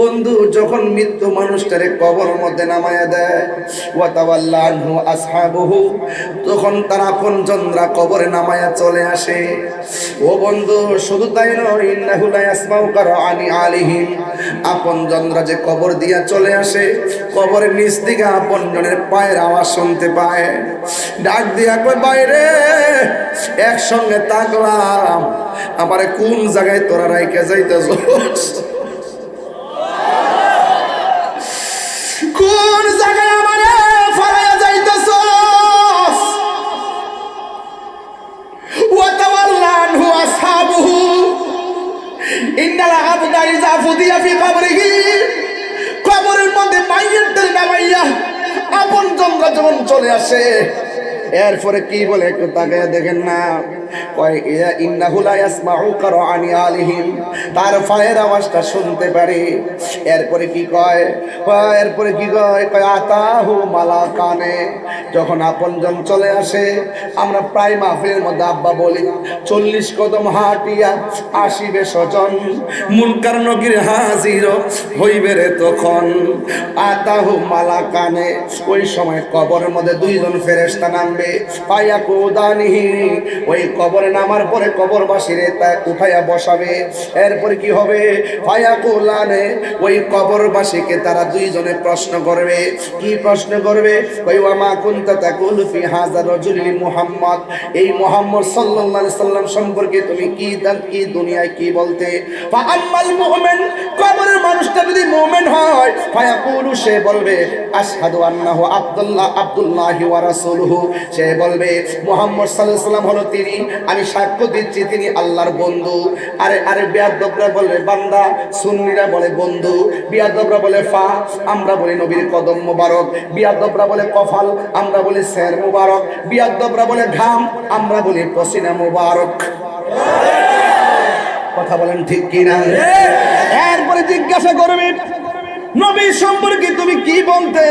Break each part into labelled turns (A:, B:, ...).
A: বন্ধু যখন মৃত্যু মানুষটারে কবরের মধ্যে নামায়া দেয়, ওয়া তাওয়াল্লা আনহু আসহাবুহু, তখন তার আপনজনরা কবরে নামায়া চলে আসে। ও বন্ধু শুধু তাই নয়, ইন্নাহু লা ইয়াসমাউ কারআনি আলিহিম, আপনজনরা যে কবর দিয়া চলে আসে, কবরের নিচ থেকে আপনজনের পায়ের আওয়াজ শুনতে পায়। ডাক দিয়া কই বাইরে, একসঙ্গে তাকলাম, আমারে কোন জায়গায় তোরা রাইখা যাইতেছস? কোন জায়গায় আমারে ফালাইয়া যাইতেছস? ওয়া তাওয়াল্লা আনহু আসহাবুহু, ইন্নাল আবদা ইযা ফুদিয়া ফি কবরিহি, কবরের মধ্যে মাইয়িতদের নামাইয়া আপনজনরা যখন চলে আসে, এরপরে কি বলে একটু তাকায়া দেখেন না, কয় ইন্নাহু লা ইয়াসমাউ কারআনি আলিহিম, তার পায়ের আওয়াজটা শুনতে পারে। এরপরে কি কয়, এরপরে কি কয়, কয় আতাহু মালাকানে, যখন আপনজন চলে আসে, আমরা প্রায় মাহফিলের মধ্যে আব্বা বলি 40 কদম হাঁটিয়া আসিবে স্বজন, মুনকার নকির হাজির হইবে রে তখন। আতাহু মালাকানে, ওই সময় কবরের মধ্যে দুইজন ফেরেশতা নামবে, ফায়াকুদানিহি, ওই কবরে নামার পরে কবরবাসীরে তা উঠাইয়া বসাবে। এরপরে কি হবে, ফায়াকুলানে, ওই কবরবাসীকে তারা দুইজনে প্রশ্ন করবে। কি প্রশ্ন করবে, কই ওয়া মা কুনতা তাকুলু ফি হাযা রাজুলি মুহাম্মদ, এই মুহাম্মদ সাল্লাল্লাহু আলাইহি সাল্লাম সম্পর্কে তুমি কি দুনিয়ায় কি বলতে? ফা আম্মাল মুমিন, কবরের মানুষটা যদি মুমিন হয়, ফায়াকুলু, সে বলবে আশহাদু আন্নাহু আব্দুল্লাহি ওয়া রাসূলুহু, সে বলবে মুহাম্মদ সাল্লাল্লাহু আলাইহি সাল্লাম হলো তিনি, আমি সাক্ষ্য দিচ্ছি তিনি আল্লাহর বন্ধু। আরে বেয়াদবরা বলে বান্দা, সুন্নিরা বলে বন্ধু, বিয়াদবরা বলে ফা, আমরা বলি নবীর কদম মোবারক, বিয়াদবরা বলে কফাল, আমরা বলি সের মোবারক, বিয়াদবরা বলে ঘাম, আমরা বলি পসিনা মোবারক। কথা বলেন ঠিক কিনা? এরপরে জিজ্ঞাসা করবে নবী সম্পর্কে তুমি কি বলতে?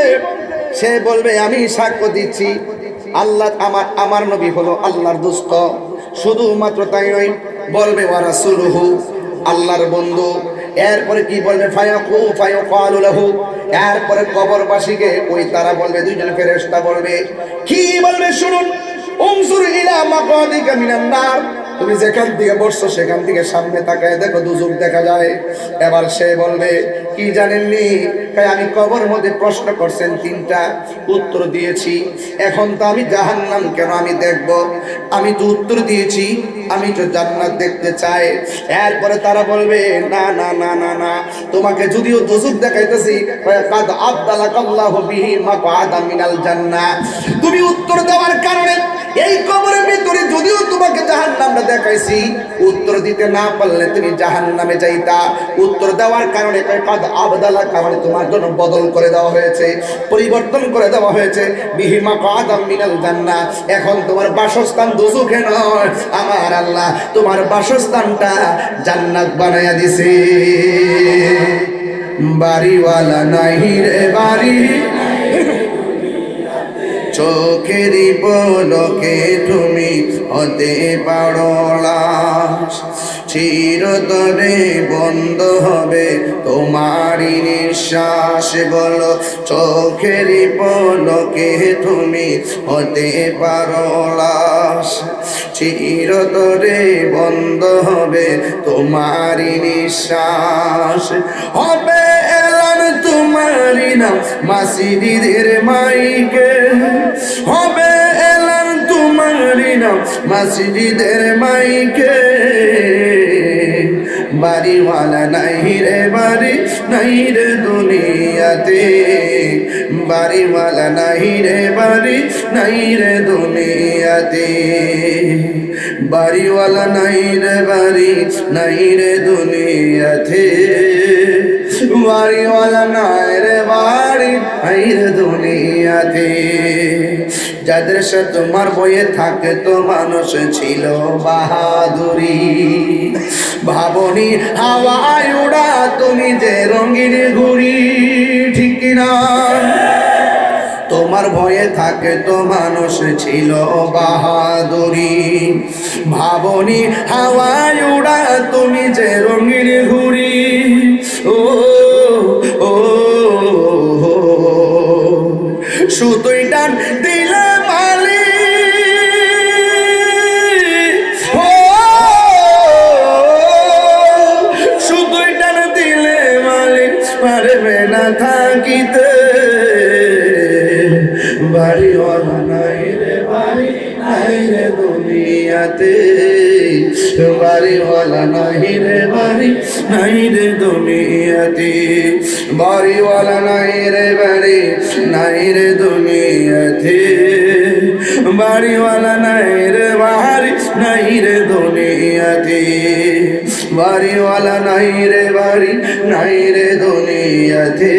A: সে বলবে আমি সাক্ষ্য দিচ্ছি আল্লাহ, আমার নবী হলো আল্লাহর দোস্ত। শুধুমাত্র তাই নয়, বলবে ওয়া রাসূলুহু, আল্লাহর বন্ধু। এরপরে কি বলবে, ফায়াকালু লাহু, এরপরে কবরবাসীকে ওই তারা বলবে, দুইজন ফেরেশতা বলবে, কি বলবে শুনুন, উনজুর ইলা মাকাদিকা মিনান নার, তুমি যেখান থেকে বসছো সেখান থেকে সামনে তাকায় দেখো দুজক দেখা যায়। এবার সে বলবে কি জানেননি, আমি কবর মধ্যে প্রশ্ন করছেন 3টা, উত্তর দিয়েছি, এখন তো আমি জাহান্নাম কেন আমি দেখব? আমি তো উত্তর দিয়েছি আমি তো জান্নাত দেখতে চাই। এরপরে তারা বলবে না না না না না, তোমাকে যদিও দুজক দেখাইতেছি, কাদ আবদালাকাল্লাহু বিহি মাকআদা মিনাল জান্নাহ, তুমি উত্তর দেওয়ার কারণে এই কবরের ভিতরে যদিও তোমাকে জাহান্নামটা দেখাইছি, উত্তর দিতে না পারলে তুমি জাহান্নামে যাইতা। উত্তর দেওয়ার কারণে কাদ আবদালা, কারণে তোমার জন্য বদল করে দেওয়া হয়েছে, পরিবর্তন করে দেওয়া হয়েছে, বিহি মাকআদা মিনাল জান্নাহ, এখন তোমার বাসস্থান দোজখে নয়, আমার আল্লাহ তোমার বাসস্থানটা জান্নাত বানায়া দিছে। বাড়িওয়ালা নাহি রে বাড়ি, চোখেরই পলকে তুমি হতে পারো লাশ, চিরতরে বন্ধ হবে তোমারই নিঃশ্বাস। বলো চোখেরই পলকে তুমি হতে পারো লাশ, চিরতরে বন্ধ হবে তোমারই নিঃশ্বাস। হবে এলান তোমারই নাম মাসজিদের মাইকে, হবে এলান তোমারই নাম মসজিদের মাইকে। বাড়িওয়ালা নাই রে বাড়ি, নাই রে দুনিয়াতে, বাড়িওয়ালা নাই রে বাড়ি, নাই রে দুনিয়াতে, বাড়িওয়ালা নাই রে বাড়ি, নাই রে দুনিয়াতে, বাড়িওয়ালা নাই রে বাড়ি, নাই রে দুনিয়াতে। যাদের সাথে তোমার বইয়ে থাকে তো মানুষ ছিল বাহাদুরি, ভাবনি হাওয়ায় উড়া তুমি যে রঙিন ঘুড়ি, ঠিক কিনা? তোমার ভয়ে থাকে তো মানুষ ছিল বাহাদুরি, ভাবনি হাওয়ায় উড়া তুমি যে রঙিন ঘুড়ি। ও সুতোই টান দিলে মালি সুতোই টান দিলে মালি পারবে না থাকিতে বাড়িওয়ালা নাই রে বাড়ি নাই রে দুনিয়াতে বাড়িওয়ালা নাই রে বাড়ি নাই রে দুনিয়াতে বাড়িওয়ালা নাই রে বাড়ি নাই রে দুনিয়াতে বাড়িওয়ালা নাই রে বাড়ি নাই রে দুনিয়াতে বাড়িওয়ালা নাই রে বাড়ি নাই রে দুনিয়াতে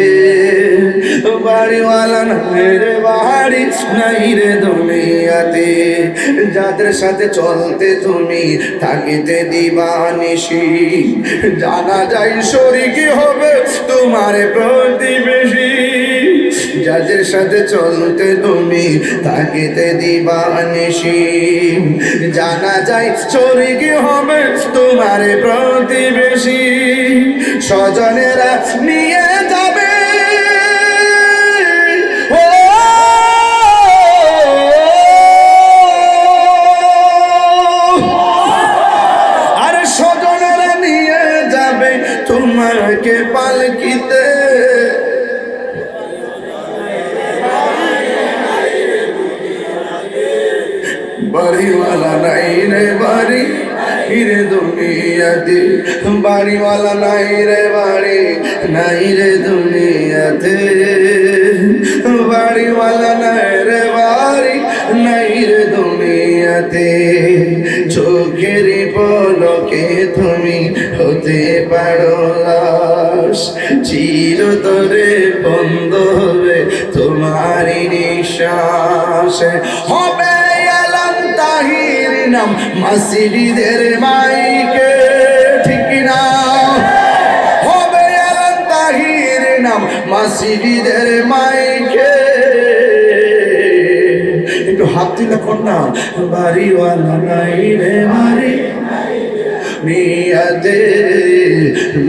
A: বাড়িওয়ালা নাই রে বাড়ি নাই রে দুনিয়াতে যাদের সাথে চলতে তুমি থাকিতে দিবানিশি জানা যায় শরীকি হবে তোমার প্রতিবেশী যাদের সাথে চলতে তুমি থাকিতে দিবানিশি জানা যায় শরীকি হবে তোমার প্রতিবেশী স্বজনেরা নিয়ে যাবে তোমাকে পালকিতে বাড়িওয়ালা নাই রে বাড়ি রে দুনিয়াতে বাড়িওয়ালা নাই রে বাড়ি নাই রে দুনিয়াতে বাড়িওয়ালা নাই রে বাড়ি নাই রে দুনিয়াতে চোখের পলকে তুমি হতে পারো লাশ চিরতরে বন্ধ হবে তোমারই নিঃশ্বাস হবে আলম তাহির নাম মসজিদের মাইকে ঠিক না হবে আলম তাহির নাম মসজিদের মাইকে একটু হাত দিলে কন্যা বাড়িওয়ালা নাই রে বাড়ি নিয়াতে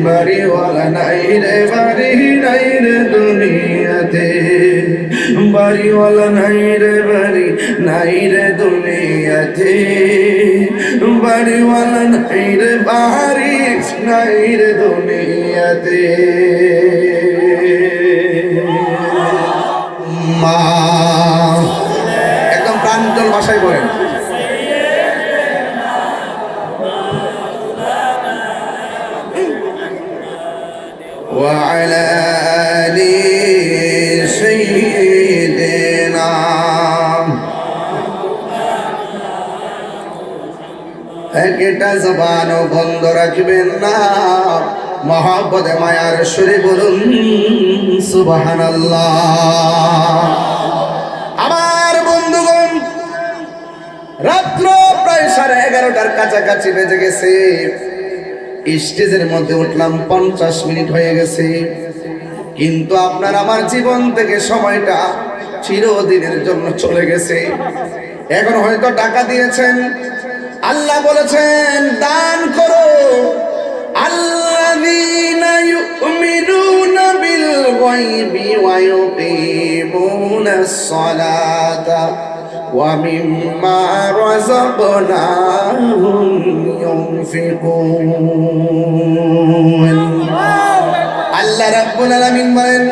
A: বাড়িওয়ালা নাই রে বাড়ি নাই রে দুনিয়াতে বাড়িওয়ালা নাই রে বাড়ি নাই রে দুনিয়াতে বাড়িওয়ালা নাই রে বাড়ি নাই রে দুনিয়াতে মা একদম প্রাঞ্জল ভাষায় বলেন وعلى آل سيدنا একটা জবানও বন্ধ রাখবেন না মহব্বতে মায়ার সুরে বলুন সুবহানাল্লাহ আমার বন্ধুগণ রাত্র প্রায় 11:30টার কাছাকাছি বেজে গেছে স্টেজের মধ্যে উঠলাম 50 মিনিট হয়ে গেছে কিন্তু আপনার আমার জীবন থেকে সময়টা চিরদিনের জন্য চলে গেছে এখন হয়তো টাকা দিয়েছেন আল্লাহ বলেছেন দান করো আল্লাযীনা ইউমিনুনা বিল গায়বি ওয়া ইউকিমুনাস সালাতা ওয়া মিম্মা রাযাকনাহুম ইউনফিকুন আল্লাহ রাব্বুল আলামিন বলেন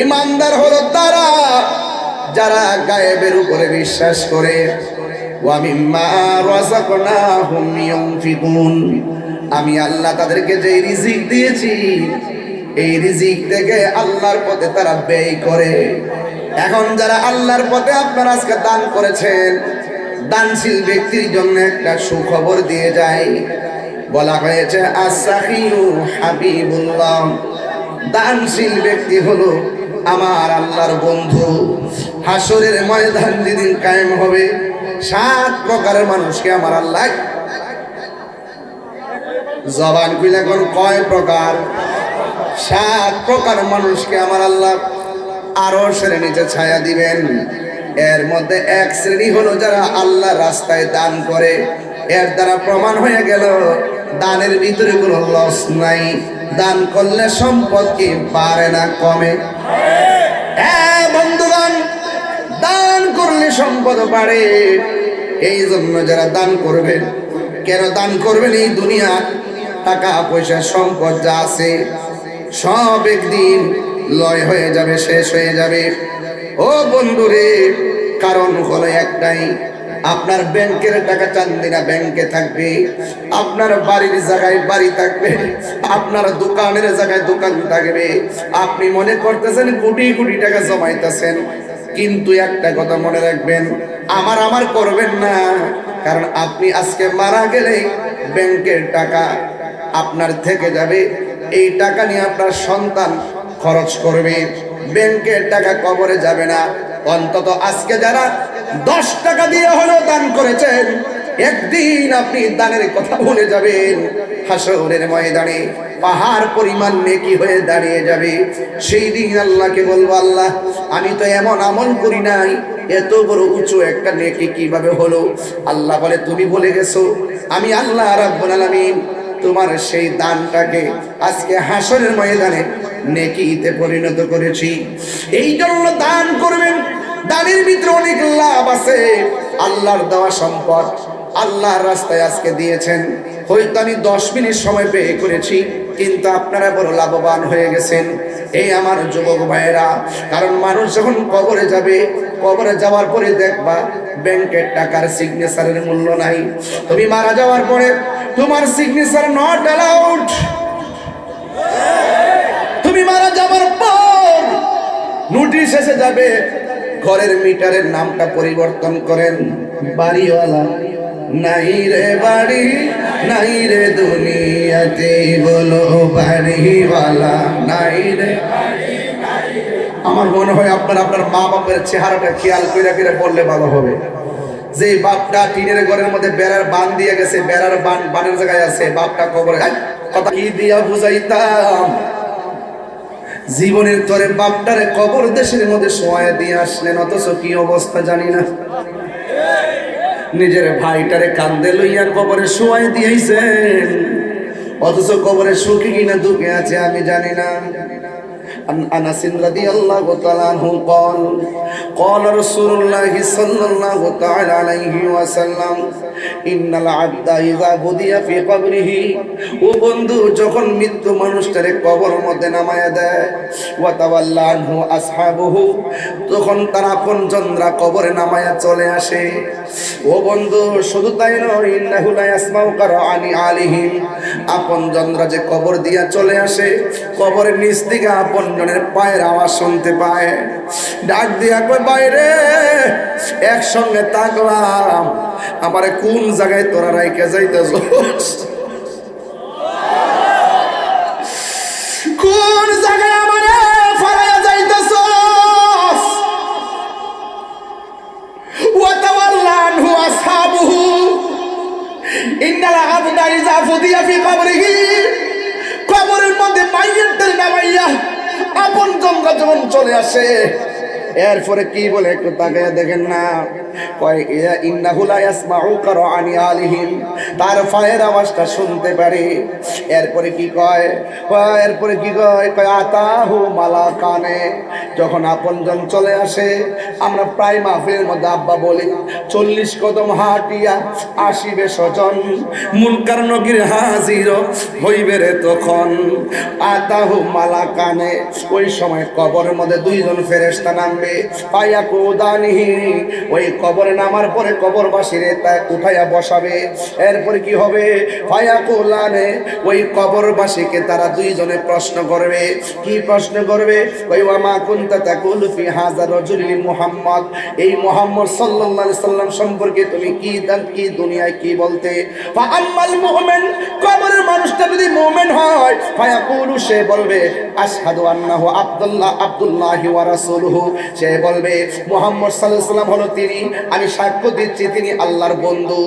A: ঈমানদার হলো তারা যারা গায়েবের উপরে বিশ্বাস করে ওয়া মিম্মা রাযাকনাহুম ইউনফিকুন আমি আল্লাহ তাদেরকে যে রিজিক দিয়েছি এই রিজিক থেকে আল্লাহর পথে তারা ব্যয় করে এখন যারা আল্লাহর পথে আপনারা আজকে দান করেছেন দানশীল ব্যক্তির জন্য একটা সুখবর দিয়ে যায় বলা হয়েছে as-সাখিউ হাবিবুল্লাহ দানশীল ব্যক্তি হলো আমার আল্লাহর বন্ধু হাসরের ময়দান যেদিন কায়েম হবে 7 প্রকারের মানুষকে আমার আল্লাহ জবান খুলে কোন কয় প্রকার 7 প্রকার মানুষকে আমার আল্লাহ আরশের নিচে ছায়া দিবেন এর মধ্যে এক শ্রেণী হলো যারা আল্লাহর রাস্তায় দান করে এর দ্বারা প্রমাণ হয়ে গেল দানের ভিতরে কোনো লস নাই দান করলে সম্পদ কি পারে না কমে বন্ধুগণ করলে সম্পদ বাড়ে। এই জন্য যারা দান করবেন, কেন দান করবেন? এই দুনিয়া টাকা পয়সা সম্পদ যা আছে সব একদিন লয় হয়ে যাবে, শেষ হয়ে যাবে। ও বন্ধুরে, কারণ হলো একটাই, আপনার ব্যাংকের টাকা চান্দিনা ব্যাংকে থাকবে, আপনার বাড়ির জায়গায় বাড়ি থাকবে, আপনার দোকানের জায়গায় দোকান থাকবে। আপনি মনে করতেছেন কোটি কোটি টাকা জমাইতেছেন, কিন্তু একটা কথা মনে রাখবেন, আমার করবেন না। কারণ আপনি আজকে মারা গেলে ব্যাংকের টাকা আপনার থেকে যাবে, এই টাকা নিয়ে আপনার সন্তান খরচ করবে, ব্যাংকের টাকা কবরে যাবে না। অন্তত আজকে যারা 10 টাকা দিয়ে হলেও দান করেছেন, একদিন আপনি দানের কথা ভুলে যাবেন, হাসরের ময়দানে পাহাড় পরিমাণ নেকি হয়ে দাঁড়িয়ে যাবে। সেই দিন আল্লাহকে বলবো, আল্লাহ আমি তো এমন আমল করি নাই, এত বড় উঁচু একটা নেকি কিভাবে হলো? আল্লাহ বলে, তুমি বলে গেছো, আমি আল্লাহ রাব্বুল আলামিন তোমার সেই দানটাকে আজকে হাসরের ময়দানে নেকিতে পরিণত করেছি। এই জন্য দান করবেন। দানের ভিতরে অনেক লাভ আছে। আল্লাহর দেওয়া সম্পদ আল্লাহর রাস্তায় আজকে দিয়েছেন, হয়তো আমি 10 মিনিট সময় ব্যয় করেছি, কিন্তু আপনারা বড় লাভবান হয়ে গেছেন। এই আমার যুবক ভাইয়েরা, কারণ মানুষ যখন কবরে যাবে, কবরে যাওয়ার পরে দেখবা ব্যাংকের টাকার সিগনেচারের মূল্য নাই। তুমি মারা যাওয়ার পরে তোমার সিগনেচার নট অ্যালাউড। তুমি মারা যাওয়ার পর নোটিশ এসে যাবে, ঘরের মিটারের নামটা পরিবর্তন করেন, বাড়িওয়ালা নাই রে বাড়ি, নাই রে দুনিয়াতে, বলো বাড়িওয়ালা নাই রে। আমার মনে হয় আপনার মা বাপের চেহারাটা খেয়াল করে বললে ভালো হবে। যে বাপটা টিনের ঘরের মধ্যে বেড়ার বান দিয়ে গেছে, বেড়ার বানের জায়গায় আছে, বাপটা কবরে, কথা কি দিয়া বুঝাইতাম? জীবনের তরে বাপটারে কবর দেশের মধ্যে শোয়া দিয়ে আসলেন, অথচ কি অবস্থা জানি না। নিজের ভাইটারে কান্দে লইয়া কবরে শোয়াই দিয়েছেন, অথচ কবরে সুখী কিনা দুঃখে আছে আমি জানি না। আনাস রাদিয়াল্লাহু তাআলা আনহু قال رسول الله صلى الله تعالى عليه وسلم ان العبد اذا وضع في قبره। ও বন্ধু, যখন মৃত্যু মানুষটারে কবরের মধ্যে নামায়া দেয়, ওয়া তাওয়াল্লা আনহু আসহাবুহু, তখন তার আপনজনরা কবরে নামায়া চলে আসে। ও বন্ধু, শুধু তাই নয়, ইন্নাহু লা ইয়াসমাউ কারআনি আলিহিম, আপনজনরা যে কবর দিয়া চলে আসে, কবরের নিচ থেকে আপনজনের পায়ের আওয়াজ শুনতে পায়। ডাক দিয়া কই, বাইরে একসঙ্গে তাকলাম, আমারে কোন জায়গায় তোরা রাইখা যাইতেছস? কোন জায়গায় আমারে ফালাইয়া যাইতেছস? ওয়া তাওয়াল্লা আনহু আসহাবুহু ইন্নাল আবদা ইযা ফুদিয়া ফি কবরিহি। কবরের মধ্যে মাইয়িতদের নামাইয়া আপনজনরা যখন চলে আসে, এরপরে কি বলে একটু তাকায়া দেখেন না, কয় ইন্নাহু লা ইয়াসমাউ কারআনি আলিহিম, তার পায়ের আওয়াজটা শুনতে পারে। এরপরে কি কয়, কয় আতাহু মালাকানে, যখন আপনজন চলে আসে, আমরা প্রায় মাহফিলের মধ্যে আব্বা বলি 40 কদম হাঁটিয়া আসিবে স্বজন, মুনকার নকির হাজির হইবে রে তখন। আতাহু মালাকানে, ওই সময় কবরের মধ্যে 2 জন ফেরেশতা নামবে, পায়া কুদানিহি, ওই কবরে নামার পরে কবরবাসীরে তা উঠাইয়া বসাবে। এরপরে কি হবে, পায়া কুলানে, ওই কবরবাসীকে তারা 2 জনে প্রশ্ন করবে। কি প্রশ্ন করবে? ওই ওয়ামা কুনতা তাকুলু ফি হাযা রাজুলি মুহাম্মদ, এই মুহাম্মদ সাল্লাল্লাহু আলাইহি সাল্লাম সম্পর্কে তুমি কি দুনিয়ায় কি বলতে? ফা আম্মাল মুমিন, কবরের মানুষটা যদি মুমিন হয়, ফায়াকুলু, সে বলবে আশহাদু আন্নাহু আব্দুল্লাহি ওয়া রাসূলুহু, সে বলবে মুহাম্মদ সাল্লাল্লাহু আলাইহি সাল্লাম হলো তিনি, আমি সাক্ষ্য দিচ্ছি তিনি আল্লাহর বন্ধু।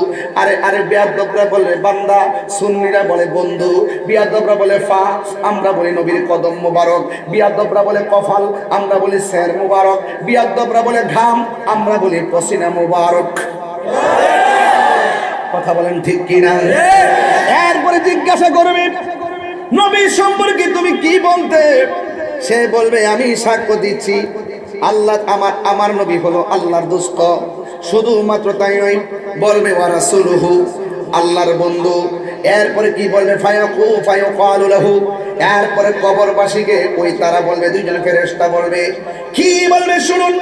A: আরে বিয়াদবরা বলে বান্দা, সুন্নিরা বলে বন্ধু, বিয়াদবরা বলে ফা, আমরা বলি নবীর কদম মুবারক, বিয়াদবরা বলে কফাল, আমরা বলি সের মুবারক, বিয়াদবরা বলে ঘাম, আমরা বলি পসিনা মুবারক। কথা বলেন ঠিক কিনা? এরপরে জিজ্ঞাসা করবে নবী সম্পর্কে তুমি কি বলতে? সে বলবে আমি সাক্ষ্য দিচ্ছি আল্লাহ আমার নবী হলো আল্লাহর দোস্ত। শুধুমাত্র তাই নয়, বলবে ওয়া রাসূলুহু, আল্লাহর বন্ধু। এরপরে কি বলবে? ফায়াকালু লাহু, এরপরে কবরবাসীকে ওই তারা বলবে, দুইজন ফেরেশতা বলবে, কি বলবে শুনুন।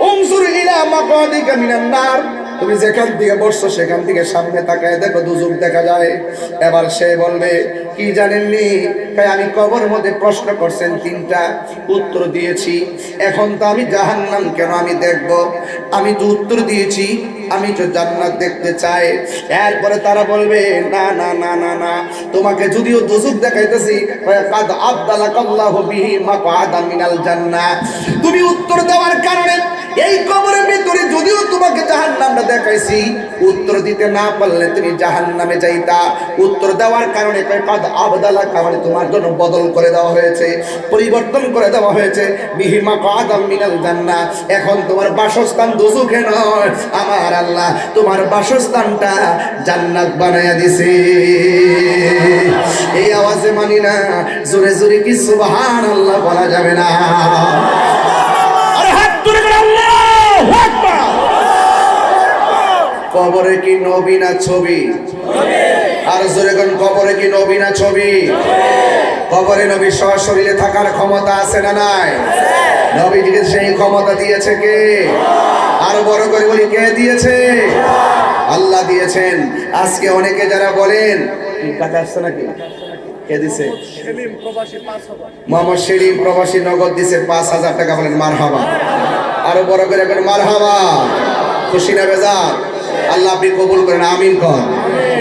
A: উনজুর ইলা মাকাদিকা মিনান নার, তুমি যেখান থেকে বসছো সেখান থেকে সামনে তাকায় দেখো দুজক দেখা যায়। এবার সে বলবে, কি জানেননি? তাই আমি কবর মধ্যে প্রশ্ন করছেন তিনটা, উত্তর দিয়েছি। এখন তো আমি জাহান্নাম কেন আমি দেখব? আমি তো উত্তর দিয়েছি আমি তো জান্নাত দেখতে চাই। এরপরে তারা বলবে, না না না না না, তোমাকে যদিও দুজক দেখাইতেছি, কাদ আবদালাকাল্লাহু বিহি মাকআদাম মিনাল জান্নাহ, তুমি উত্তর দেওয়ার কারণে এই কবরের ভিতরে যদিও তোমাকে জাহান্নামটা দেখাইছি, উত্তর দিতে না পারলে তুমি জাহান্নামে যাইতা। উত্তর দেওয়ার কারণে কাদ আবদালাকা, মানে তোমার জন্য বদল করে দেওয়া হয়েছে, পরিবর্তন করে দেওয়া হয়েছে, বিহি মাকআদাম মিনাল জান্নাহ। এখন তোমার বাসস্থান দোজখে নয়, আমার আল্লাহ তোমার বাসস্থানটা জান্নাত বানায়া দিছে। এই আওয়াজে মানি না, জোরে জোরে কি সুবহানাল্লাহ বলা যাবে না? আরে হাত তুলে করে আল্লাহু আকবার। কবরে কি নবী না ছবি? আর জোরে কোন কবরে কি নবী না ছবি? কবরে নবী সশরীরে থাকার ক্ষমতা আছে না নাই? নবীজিকে সেই ক্ষমতা দিয়েছে কে? আরো বড় করে বলি, কে দিয়েছে? আল্লাহ দিয়েছেন। আজকে অনেকে যারা বলেন, টাকা আসছে নাকি, কে দিছে? মোহাম্মদ সেলিম প্রবাসী নগদ দিছে 5,000 টাকা। বলেন মারহাবা। আরো বড় করে বলেন মারহাবা। খুশি না বেজার? আল্লাহ আপনি কবুল করেন, আমিন কর।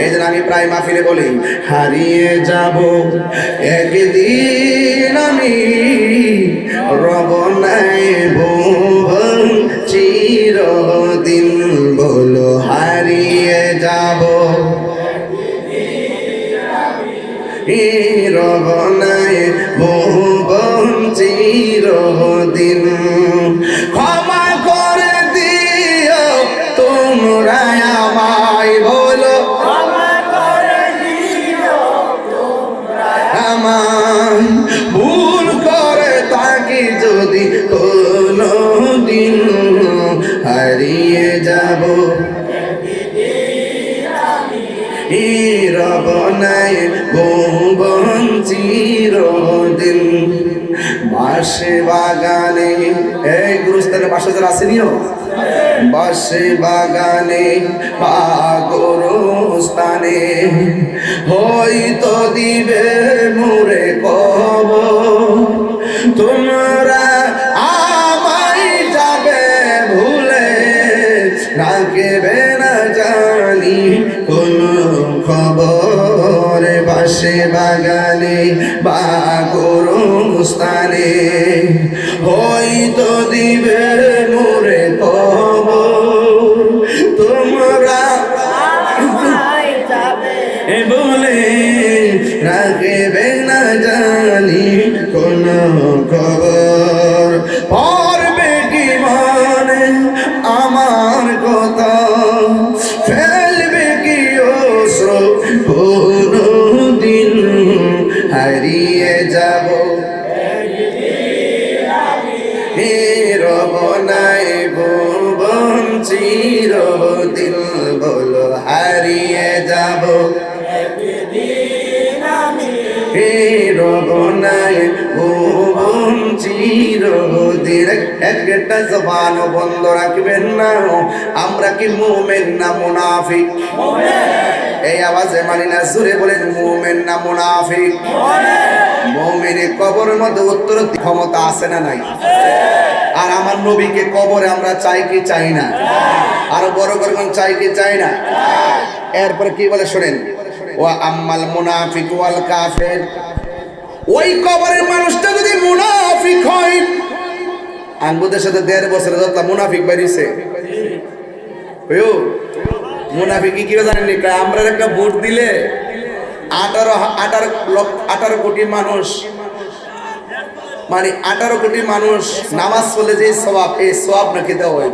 A: এই জন্য আমি প্রায় মাহফিলে বলি, হারিয়ে যাব একদিন আমি, রব নাই ভুবন চিরদিন, বলো হারিয়ে যাব রব নাই ভুবন চিরদিন। ক্ষমা করে দিও তোমরা আমায়, বলো আমায়, ভুল করে থাকি যদি কোনো দিন, হারিয়ে যাব রব নাই ভুবন চিরদিন। বাঁশে বাগানে, এই গুরুস্থানে বাসা যারা আসেনিও, বাঁশে বাগানে বা গোরস্থানে হয়তো দিবে মোরে কবর, তোমরা আমায় যাবে ভুলে, রাখবে না জানি কোন খবর। বাঁশে বাগানে বা গোরস্থানে হয়তো দিবে মোরে কবর, তোমরা বলে রাখবে না জানি কোন খবর। পড়বে কি মনে আমার কথা, ফেলবে কি অশ্রু কোনো দিন, হারিয়ে যাব রব নাই ভুবন চিরদিন, বলো হারিয়ে যাব রব নাই ভুবন চিরদিন। একটা জবান বন্ধ রাখবেন না, আমরা কি মুমিন না মুনাফিক? এই আওয়াজে মানি না, জোরে বলেন মুমিন না মুনাফিক? মুমিনের কবরের মধ্যে উত্তর ক্ষমতা আছে না নাই? আর আমার নবীকে কবরে আমরা চাই কি চাই না? আরো বড় করে চাই কি চাই না? এরপরে কি বলে শোনেন, ওয়া আম্মাল মুনাফিক ওয়াল কাফির, ওই কবরের মানুষটা যদি মুনাফিক হয়, আঙ্গুদের সাথে 1.5 বছরে যত মুনাফিক বেরিয়েছে, মুনাফিক কি জানেন? আমরা একটা ভোট দিলে 18 কোটি মানুষ, মানে 18 কোটি মানুষ নামাজ পড়লে যে সওয়াব, এই সওয়াব নাকি দেওয়া হয়।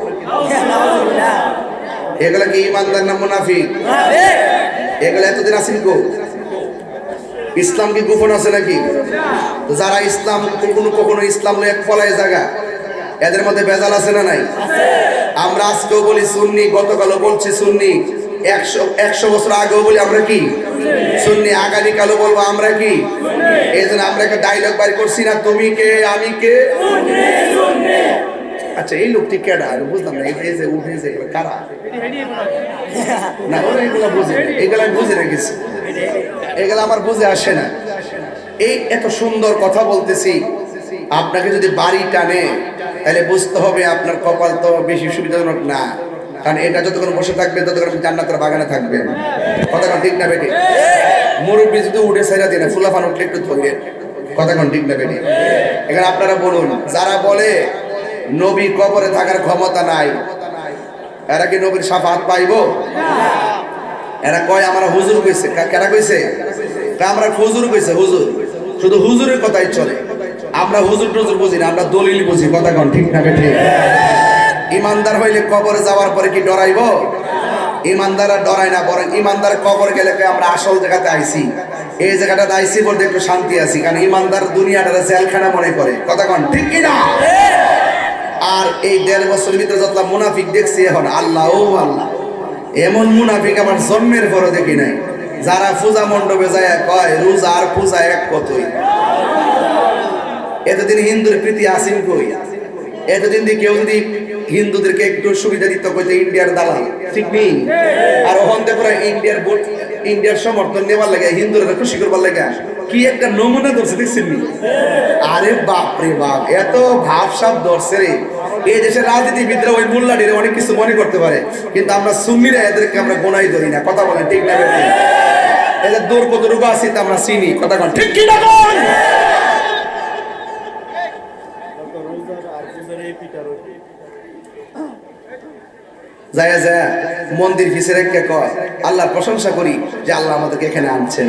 A: এগুলা কি ইমানদার না মুনাফিক? এগুলা এতদিন আছেন কো? ইসলাম কি গোপন আছে নাকি? যারা ইসলাম কখনো কখনো ইসলাম এক ফলায় জায়গা, এদের মধ্যে ভেজাল আছে না নাই? আমরা আজকেও বলি সুন্নি, গতকালও বলছি সুন্নি, 100 বছর আগেও বলি আমরা কি সুন্নি, আগামীকালও বলবো আমরা কি। এই জন্য আমরা একটা ডায়লগ বাইর করছি না, তুমি কে আমি কে। আচ্ছা এই লোকটি কেডা বুঝলাম না, এই যে উঠেছে এগুলো কারা? না ওরা এগুলো বুঝে, এগুলো আমি বুঝে রেখেছি, এগুলো আমার বুঝে আসে না। এই এত সুন্দর কথা বলতেছি, আপনাকে যদি বাড়ি টানে তাহলে বুঝতে হবে আপনার কপাল তো বেশি সুবিধাজনক না, কারণ এটা যতক্ষণ বসে থাকবে ততক্ষণ জান্নাতের বাগানে থাকবে। কথাক্ষণ ঠিক না বেটি? মুরব্বী যদি উঠে সাইরা দিন, ফুলাফান উঠলে একটু ধরবেন। কথাক্ষণ ঠিক না বেটি? এখানে আপনারা বলুন, যারা বলে নবী কবরে থাকার ক্ষমতা নাই, এরা কি নবীর শাফাত পাইব? এরা কয় আমরা হুজুর কইছে। কারা কইছে? আমরা হুজুর কইছে। হুজুর, শুধু হুজুরের কথাই চলে। আমরা হুজুর টুজুর বুঝি না, আমরা দলিল বুঝি। কথাক্ষণ ঠিক না বেটি? ইমানদার হইলে কবরে যাওয়ার পরে কি ডরাইব? ইমানদাররা ডরায় না, বরং ইমানদার কবর গেলে আমরা আসল জায়গাতে আইছি, এই জায়গাটাতে আইছি বলতে একটু শান্তি আছি, কারণ ইমানদার দুনিয়াটা জেলখানা মনে করে। কথাক্ষণ ঠিক কিনা? আর এই 1.5 বছরের ভিতরে যত মুনাফিক দেখছি এখন, আল্লাহ ও আল্লাহ, এমন মুনাফিক আমার জন্মের পরও দেখি নাই। যারা পূজা মণ্ডপে যায় কয় রোজা আর পূজা এক কতই। এতদিন হিন্দুর প্রীতি আসিন কই? এতদিন দিয়ে কেউ যদি হিন্দুদেরকে একটু সুবিধা দিত কইতে ইন্ডিয়ার দালাল, ঠিক নেই? আর ওখান থেকে ইন্ডিয়ার সমর্থন নেবার লাগে, হিন্দুরা খুশি করবার লাগে কি একটা নমুনা ধরছে দেখছেন? আরে বাপ রে বাপ, এত ভাবসাব ধরছে রে। এই দেশের রাজনীতিবিদরা ওই মোল্লাটির অনেক কিছু মনে করতে পারে, কিন্তু আমরা সুন্নিরা এদেরকে আমরা গোনাই ধরি না। কথা বলেন ঠিক না? এদের দূর কতটুকু আছি তা আমরা চিনি। কথা বলেন ঠিক কি না? যায় যায় মন্দির পিছে রেখে কয় আল্লাহর প্রশংসা করি যে আল্লাহ আমাদেরকে এখানে আনছেন।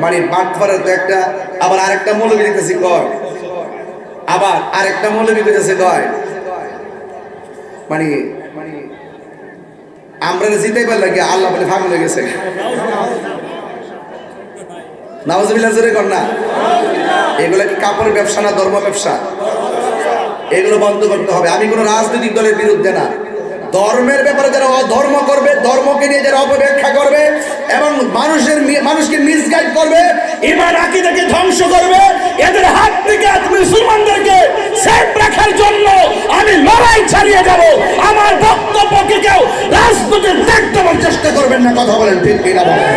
A: মানে বাটপাড়ার তো একটা, আবার আরেকটা মৌলবী দেখতেছি কয়, আবার আরেকটা মৌলবী কইতেছে কয় মানে আমরা জিতাইবার লাগে আল্লাহ বলে ভাগ হয়ে গেছে। নাউজুবিল্লাহ জোরে কর না। এগুলা কি কাপড়ের ব্যবসা না ধর্ম ব্যবসা? এগুলো বন্ধ করতে হবে। আমি কোনো রাজনৈতিক দলের বিরুদ্ধে না, ধর্মের ব্যাপারে যারা অধর্ম করবে, ধর্মকে নিয়ে যারা অপব্যাখ্যা করবে এবং মানুষকে মিসগাইড করবে, ঈমান আকীদাকে ধ্বংস করবে, এদের হাত থেকে মুসলমানদেরকে সেফ রাখার জন্য আমি লড়াই চালিয়ে যাব। আমার বক্তব্যকে কেউ রাজনীতির ত্যাগ দেওয়ার চেষ্টা করবেন না। কথা বলেন ঠিক কিনা? বলেন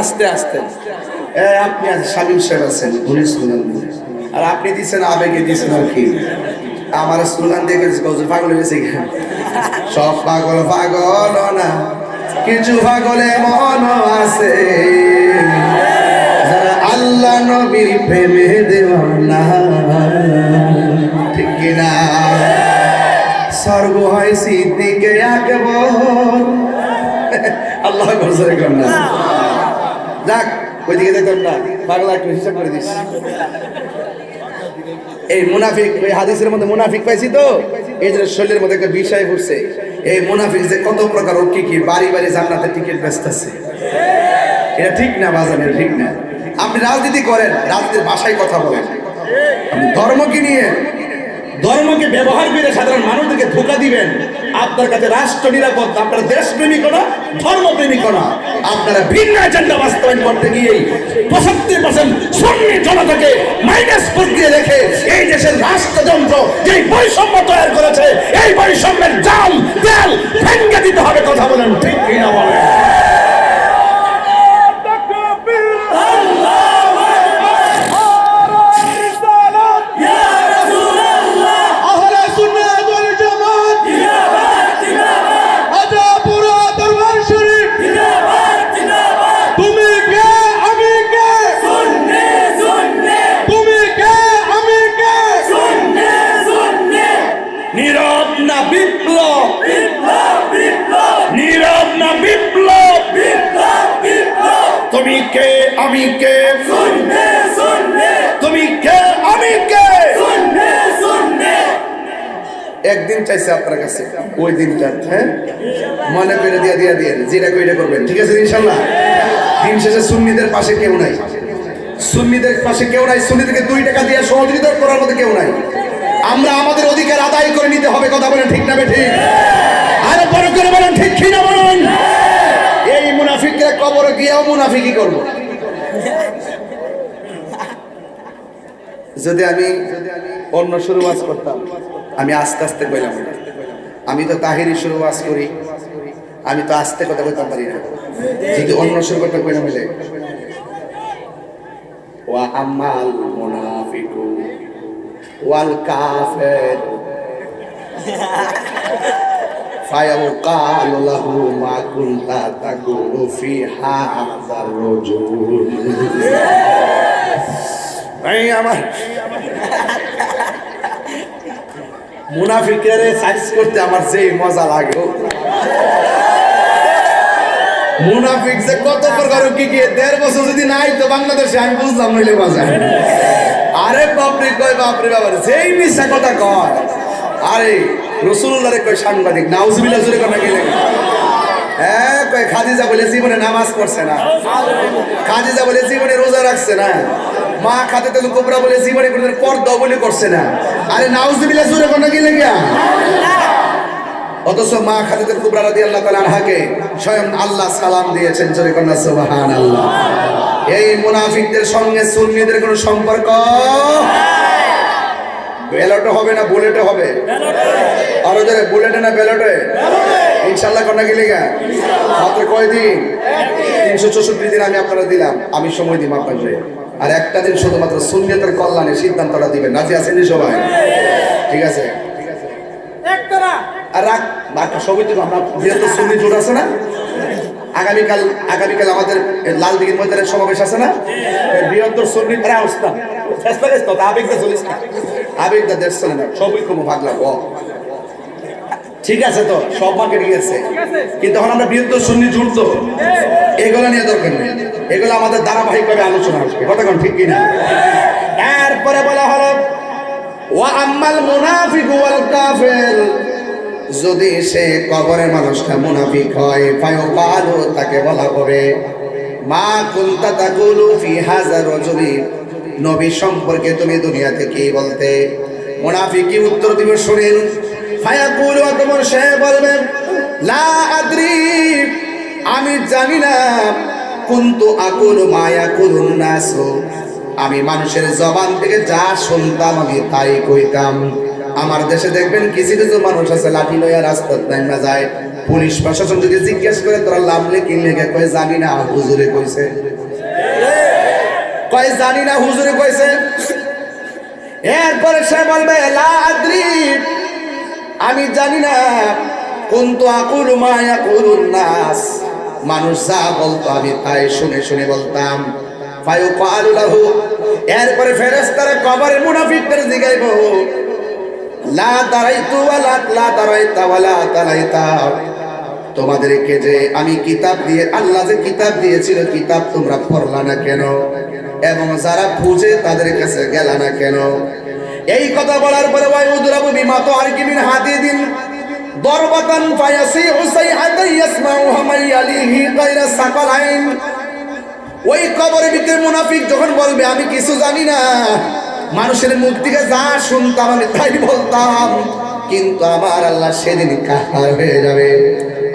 A: আস্তে আস্তে। আপনি আজ শামীম সাহেব আছেন, উনি স্লোগান দিন, আর আপনি দিচ্ছেন আবেগে দিচ্ছেন আর কি। আমার স্লোগান দেখে পাগল হয়েছে, সব পাগল পাগল না, কিছু পাগলে মন আছে যারা আল্লাহ নবীর প্রেমে দেওয়ানা। ঠিক কিনা? স্বর্গ হয় সিদ্দিকে আকবর। আল্লাহ বলছে না, যাক ওইদিকে যেতাম না, পাগলা একটু হিসাব করে দিস। এই মুনাফিক, ওই হাদিসের মধ্যে মুনাফিক পাইছি তো, এই জন্য শরীরের মধ্যে একটা বিষয় ঘুরছে। এই মুনাফিক যে কত প্রকার, ও কি কি বাড়ি বাড়ি জান্নাতের টিকিট ব্যস্ত আছে। এটা ঠিক না বাজান, এটা ঠিক না। আপনি রাজনীতি করেন, রাজনীতির ভাষায় কথা বলেন। আপনি ধর্মকে নিয়ে, ধর্মকে ব্যবহার করে সাধারণ মানুষদেরকে ধোঁকা দিবেন, আপনার কাছে রাষ্ট্র নিরাপদ। আপনারা দেশপ্রেমিক না, ধর্মপ্রেমিক না, আপনারা ভিন্ন এজেন্ডা বাস্তবায়ন করতে গিয়েই 75% সুন্নি জনতাকে মাইনাস দিয়ে রেখে এই দেশের রাষ্ট্রযন্ত্র যে বৈষম্য তৈরি করেছে, এই বৈষম্যের জাল তেল ভেঙে দিতে হবে। কথা বলেন ঠিক কিনা? বলেন আমি কে, আমি কে, তুমি কে, আমি কে। একদিন চাইছে আপনার কাছে, ওই দিনটা হ্যাঁ মনে করে দিয়ে দিয়ে দিয়ে যেটা কইটা করবেন, ঠিক আছে ইনশাআল্লাহ। দিন শেষে সুন্নিদের পাশে কেউ নাই, সুন্নিদের পাশে কেউ নাই, সুন্নিদেরকে 2 টাকা দিয়ে সহযোগিতা করার মতো কেউ নাই। আমরা আমাদের অধিকার আদায় করে নিতে হবে, কথা বলেন ঠিক না ঠিক? আরো বড় করে বলেন ঠিক কি না বলুন। এই মুনাফিকরা কবরে গিয়েও মুনাফিকি করবো। যদি আমি অন্য শুরু ওয়াজ করতাম, আমি আস্তে আস্তে কইলাম, আমি তো তাহিরি শুরু ওয়াজ করি, আমি তো আস্তে কথা বলতাম পারি না। যদি অন্য শুরু করতে কইলাম বলে ওয়া আমাল মুনাফিকু ওয়াল কাফির ফায়াকালু লাহু মা কুনতা তাকুলু ফি হাযার রাজুল। এই আমার মুনাফিকের সাইজ করতে আমার যে মজা লাগে, মুনাফিক যে কত প্রকার কি কি 1.5 বছর যদি নাই তো বাংলাদেশে আমি বুঝলাম নইলে মজা। আরে বাপরে কয় বাপরে বাবা, যেই মিশা কথা কয়, আরে রাসূলুল্লাহরে কয় সাংবাদিক, নাউজুবিল্লাহ জোরে কথা গেলে হ্যাঁ কয় খাদিজা বলে জীবনে নামাজ পড়ছে না, খাদিজা বলে জীবনে রোজা রাখছে না, মা খাদিজাতুল কুবরা বলে জীবনে কোনদিন পর্দা বলে করছে না। আরে নাউজুবিল্লাহ জোরে কথা গেলে গিয়া, অথচ মা খাদিজাতুল কুবরা রাদিয়াল্লাহু তাআলা আনহাকে স্বয়ং আল্লাহ সালাম দিয়েছেন, জোরে কথা সুবহানাল্লাহ। এই মুনাফিকদের সঙ্গে সুন্নিদের কোনো সম্পর্ক ব্যালটে হবে না বুলেটে হবে? আরো জোরে বুলেটে না ব্যালটে? ইনশাআল্লাহ কোনটা গেলে গা মাত্র কয়দিন? 364 দিন আমি আপনারা দিলাম, আমি সময় দিব আপনাদের। আর একটা দিন শুধুমাত্র সুন্নিয়তের কল্যাণে সিদ্ধান্তটা দিবেন, রাজি আছেন সবাই? ঠিক আছে একটানা আর রাখ বাকি সবই তো আমরা যেহেতু সুন্নি জোট আছে না, আগামীকাল আমাদের লাল দিঘির ময়দানের সমাবেশ আছে না, বৃহত্তর সুন্নি অবস্থা ফেসলা গেছে তো আবেগটা চলিস না, আবেগটা দেশ চলে না, সবই কম ভাগ লাগবো। ঠিক আছে তো সব মার্কেটে গেছে, কিন্তু এখন আমরা বৃহত্তর সুন্নি জোট তো এগুলো নিয়ে দরকার নেই, এগুলো আমাদের ধারাবাহিকভাবে আলোচনা আসবে, কথা কোন ঠিক কিনা? এরপরে বলা হলো ওয়া আম্মাল মুনাফিক ওয়াল কাফির, যদি সে কবরের মানুষটা মুনাফিক হয়, ফায়ুকালু তাকে বলা হবে মা কুনতা তাকুলু ফি হাযা রাজুলি, নবী সম্পর্কে তুমি দুনিয়াতে কি বলতে? মুনাফিক কি উত্তর দিবে শুনেন। ফায়াকুলু, তোমার সে বলবে লা আদরি, আমি জানি না, কুনতু আকুলু মা ইয়াকুলুন নাস, আমি মানুষের জবান থেকে যা শুনতাম আমি তাই কইতাম। আমার দেশে দেখবেন কিছু কিছু মানুষ আছে লাঠি লইয়া রাস্তায় নাইমা যায়, পুলিশ প্রশাসন যদি জিজ্ঞেস করে তোরা লাভলে কি লেগে, কয় জানি না হুজুরে কইছে, কয় জানি না হুজুরে কইছে। এরপরে সে বলবে লা আদরি, আমি জানি না, কুনতু আকুলু মা ইয়াকুলুন নাস, মানুষ যা বলতো আমি তাই শুনে শুনে বলতাম। ফায়ুকালু লাহু, এরপরে ফেরেশতারা কবরের মুনাফিকদের জিগাইব লা দারাইতু ওয়ালা লা দারাইতা ওয়ালা তালাইতা, তোমাদেরকে যে আমি কিতাব দিয়ে, আল্লাহ যে কিতাব দিয়েছিল কিতাব তোমরা পড়লা না কেন, এবং যারা বুঝে তাদের কাছে গেলা না কেন? এই কথা বলার পরে ওয়াই উদরাবু বিমা তুআরকি মিন হাদিদিন দরবাতান ফায়াসিহু সাইহাতান ইয়াসমাউহা মান ইয়ালিহি গায়রা সাকালাইন, ওই কবরের ভিতরে মুনাফিক যখন বলবে আমি কিছু জানি না, মানুষের মুখ থেকে যা শুনতাম আমি তাই বলতাম, কিন্তু আমার আল্লাহ সেদিন কাহার হয়ে যাবে।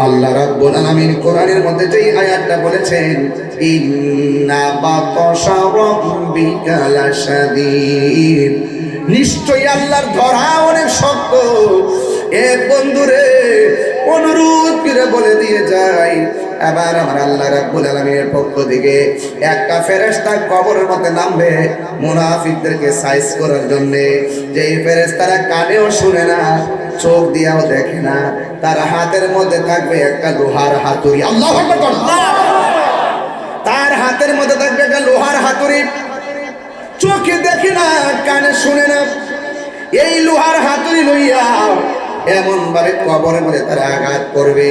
A: আল্লাহ রাব্বুল আলামিন কোরআনের মধ্যে যেই আয়াতটা বলেছেন ইন্না বাতাশা রাব্বিকা লাশাদীদ, নিশ্চয়ই আল্লাহর ধরা অনেক শক্ত। এ বন্ধুরে অনুরোধ করে বলে দিয়ে যাই, এবার আমার আল্লাহ রাব্বুল আলামিনের পক্ষ থেকে একটা ফেরেশতা কবরের মধ্যে নামবে মুনাফিকদেরকে সাইজ করার জন্য। যেই ফেরেশতারা কানেও শুনে না, চোখ দিয়েও দেখে না, তার হাতের মধ্যে থাকবে একটা লোহার হাতুড়ি। আল্লাহু আকবার। তার হাতের মধ্যে থাকবে একটা লোহার হাতুড়ি, চোখে দেখে না, কানে শুনে না, এই লোহার হাতুড়ি লইয়া এমন ভাবে কবরের মধ্যে তারা আঘাত করবে।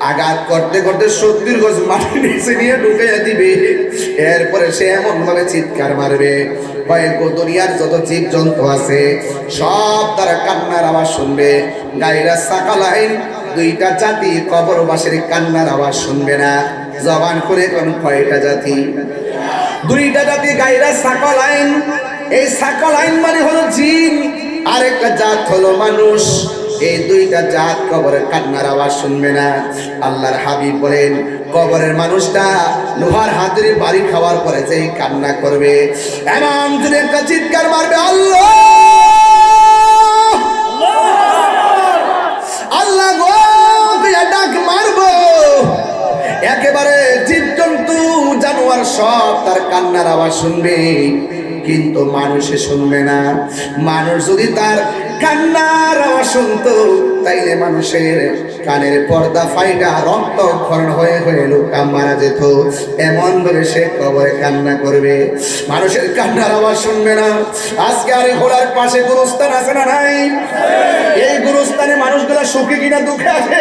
A: আঘাত করতে করতে 70 গজ মাটির নিচে নিয়ে ঢুকাইয়া দিবে। এরপরে সে এমন ভাবে চিৎকার মারবে, কয়েক দুনিয়ার যত জীব জন্তু আছে সব তারা কান্নার আওয়াজ শুনবে। গায়রা সাকালাইন, দুইটা জাতি কবরবাসীর কান্নার আওয়াজ শুনবে না। জবান করে কোন কয়টা জাতি? দুইটা জাতি গায়রা সাকালাইন। এই সাকালাইন মানে হলো জিন, আর একটা জাত হলো মানুষ। এই দুইটা জাত কবরের কান্নার আওয়াজ শুনবে না। আল্লাহর হাবিব বলেন, কবরের মানুষটা লোহার হাতুড়ি বাড়ি খাওয়ার পরে যে কান্না করবে, এমন যদি একটা চিৎকার মারবে, আল্লাহ আল্লাহ গো ডাক মারবো, একেবারে জীবজন্তু জানোয়ার সব তার কান্নার আওয়াজ শুনবে, কিন্তু মানুষে শুনবে না। মানুষ যদি তার কান্নার আওয়াজ শুনতো, তাইলে মানুষের কানের পর্দা ফাইটা রক্ত ক্ষরণ হয়ে হয়ে লোকটা মারা যেত। এমন ভাবে সে কবরে কান্না করবে, মানুষের কান্নার আওয়াজ শুনবে না। আজকে আরে ঘোড়ার পাশে গুরুস্থান আছে না নাই? এই গুরুস্থানে মানুষগুলা সুখী কিনা দুঃখে আছে?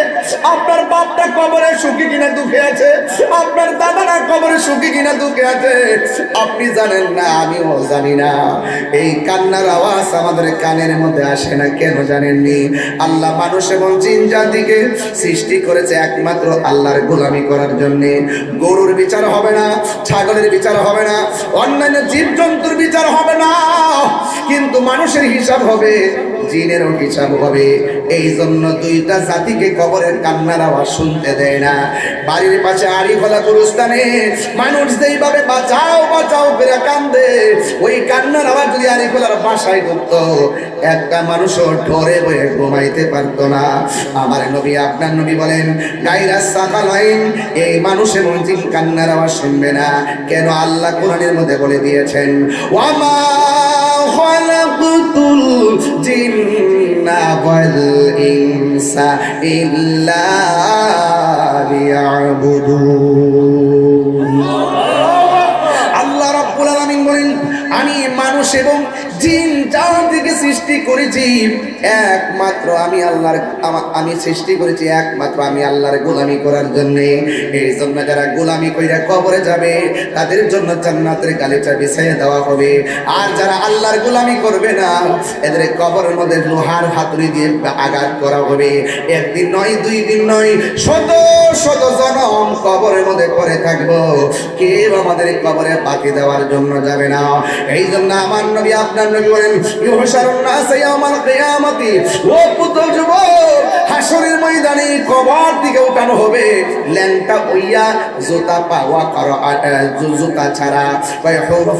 A: আপনার বাপটা কবরে সুখী কিনা দুঃখে আছে? আপনার দাদারা কবরে সুখী কিনা দুঃখে আছে? আপনি জানেন না, আমিও জানি না। এই কান্নার আওয়াজ আমাদের কানের মধ্যে আসে না কেন জানেননি? আল্লাহ মানুষ এবং জিন জাতিকে সৃষ্টি করেছে একমাত্র আল্লাহর গোলামি করার জন্য। গরুর বিচার হবে না, ছাগলের বিচার হবে না, অন্যান্য জীবজন্তুর বিচার হবে না, কিন্তু মানুষের হিসাব হবে, জিনেরও হিসাব হবে। এই জন্য দুইটা জাতিকে কবরের কান্নার আওয়াজ শুনতে দেয় না। বাড়ির পাশে আড়ি খোলা গুরুস্থানে মানুষ যেইভাবে বাঁচাও বাঁচাও করে কান্দে, ওই কান্নার আওয়াজ যদি আড়ি খোলার বাসায় ঢুকতো, একটা মানুষও ঢরে বয়ে ঘুমাইতে পারতো না। আমার নবী, আপনার নবী বলেন, গায়রা সাকালাইন, এই মানুষ এবং জিন কান্নার আওয়াজ শুনবে না কেন? আল্লাহ কোরআনের মধ্যে বলে দিয়েছেন, ওয়ামা খালাকতুল জিন্না ওয়াল ইনসা ইল্লা লিয়াবুদুন। আল্লাহ রাব্বুল আলামিন বলেন, আমি মানুষ এবং জিন জাতিকে সৃষ্টি করেছি একমাত্র আমি আল্লাহর, আমি সৃষ্টি করেছি একমাত্র আমি আল্লাহর গোলামি করার জন্য। এই জন্য যারা গোলামি কইরা কবরে যাবে, তাদের জন্য জান্নাতের গালিচা বিছাইয়ে দেওয়া হবে। আর যারা আল্লাহর গোলামি করবে না, এদের কবরের মধ্যে লোহার হাতুড়ি দিয়ে আঘাত করা হবে। একদিন নয়, দুই দিন নয়, শত শত জনম কবরের মধ্যে পড়ে থাকবো, কেউ আমাদের কবরে বাতি দেওয়ার জন্য যাবে না। এই জন্য আমার নবী, আপনার নবী বলেন, ইউহশারুন নাস ইয়াউমাল কিয়ামাতি, ও পুত্র যুবক, হাসরের ময়দানে কবর থেকে উঠানো হবে ল্যাংটা হইয়া, জুতা পাওয়া করো জুতা ছাড়া,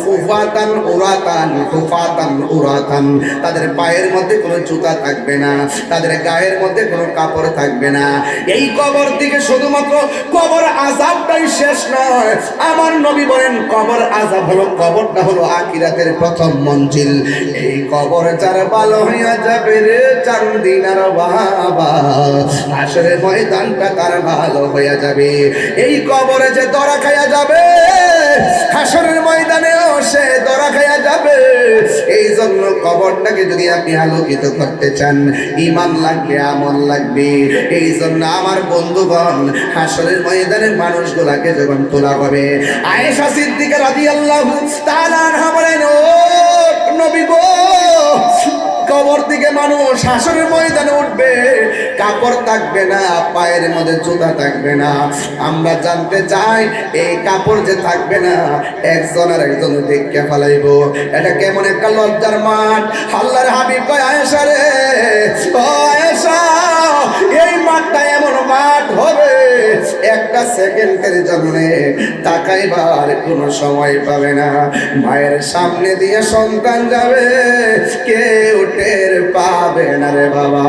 A: হুফাতান উরাতান, হুফাতান উরাতান, তাদের পায়ের মধ্যে কোনো জুতা থাকবে না, তাদের গায়ের মধ্যে কোনো কাপড় থাকবে না। এই কবর থেকে শুধুমাত্র কবর আযাবটাই শেষ নয়। আমার নবী বলেন, কবর আযাব হলো, কবরটা হলো আখিরাতের প্রথম মঞ্জিল। এই কবর যার ভালো হইয়া যাবে রে চান্দিনার বাবা, হাসরের ময়দানটা তার ভালো হইয়া যাবে। এই কবরে যে দরা খাইয়া যাবে, হাসরের ময়দানেও সে দরা খাইয়া যাবে। এই জন্য কবরটাকে যদি আপনি আলোকিত করতে চান, ঈমান লাগবে, আমল লাগবে। এই জন্য আমার বন্ধুগণ, হাসরের ময়দানের মানুষগুলাকে যখন তোলা হবে, আয়েশা সিদ্দিকা রাদিয়াল্লাহু তাআলা আনহা বলেন, ও নবী গো, কবর থেকে মানুষ হাসরের ময়দানে উঠবে, কাপড় থাকবে না, পায়ের মধ্যে জুতা থাকবে না। আমরা জানতে চাই, এই কাপড় যে থাকবে না, একজন আর একজন দেখে ফেলাইব। এটা কেমন একটা লজ্জার মাঠ। আল্লাহর হাবিব কয়, আয়েশা রে, ও আয়েশা, এই মাঠটা এমন মাঠ হবে, একটা সেকেন্ডের জন্য তাকাইবার কোনো সময় পাবে না। মায়ের সামনে দিয়ে সন্তান যাবে, কেউ টের পাবে না রে বাবা।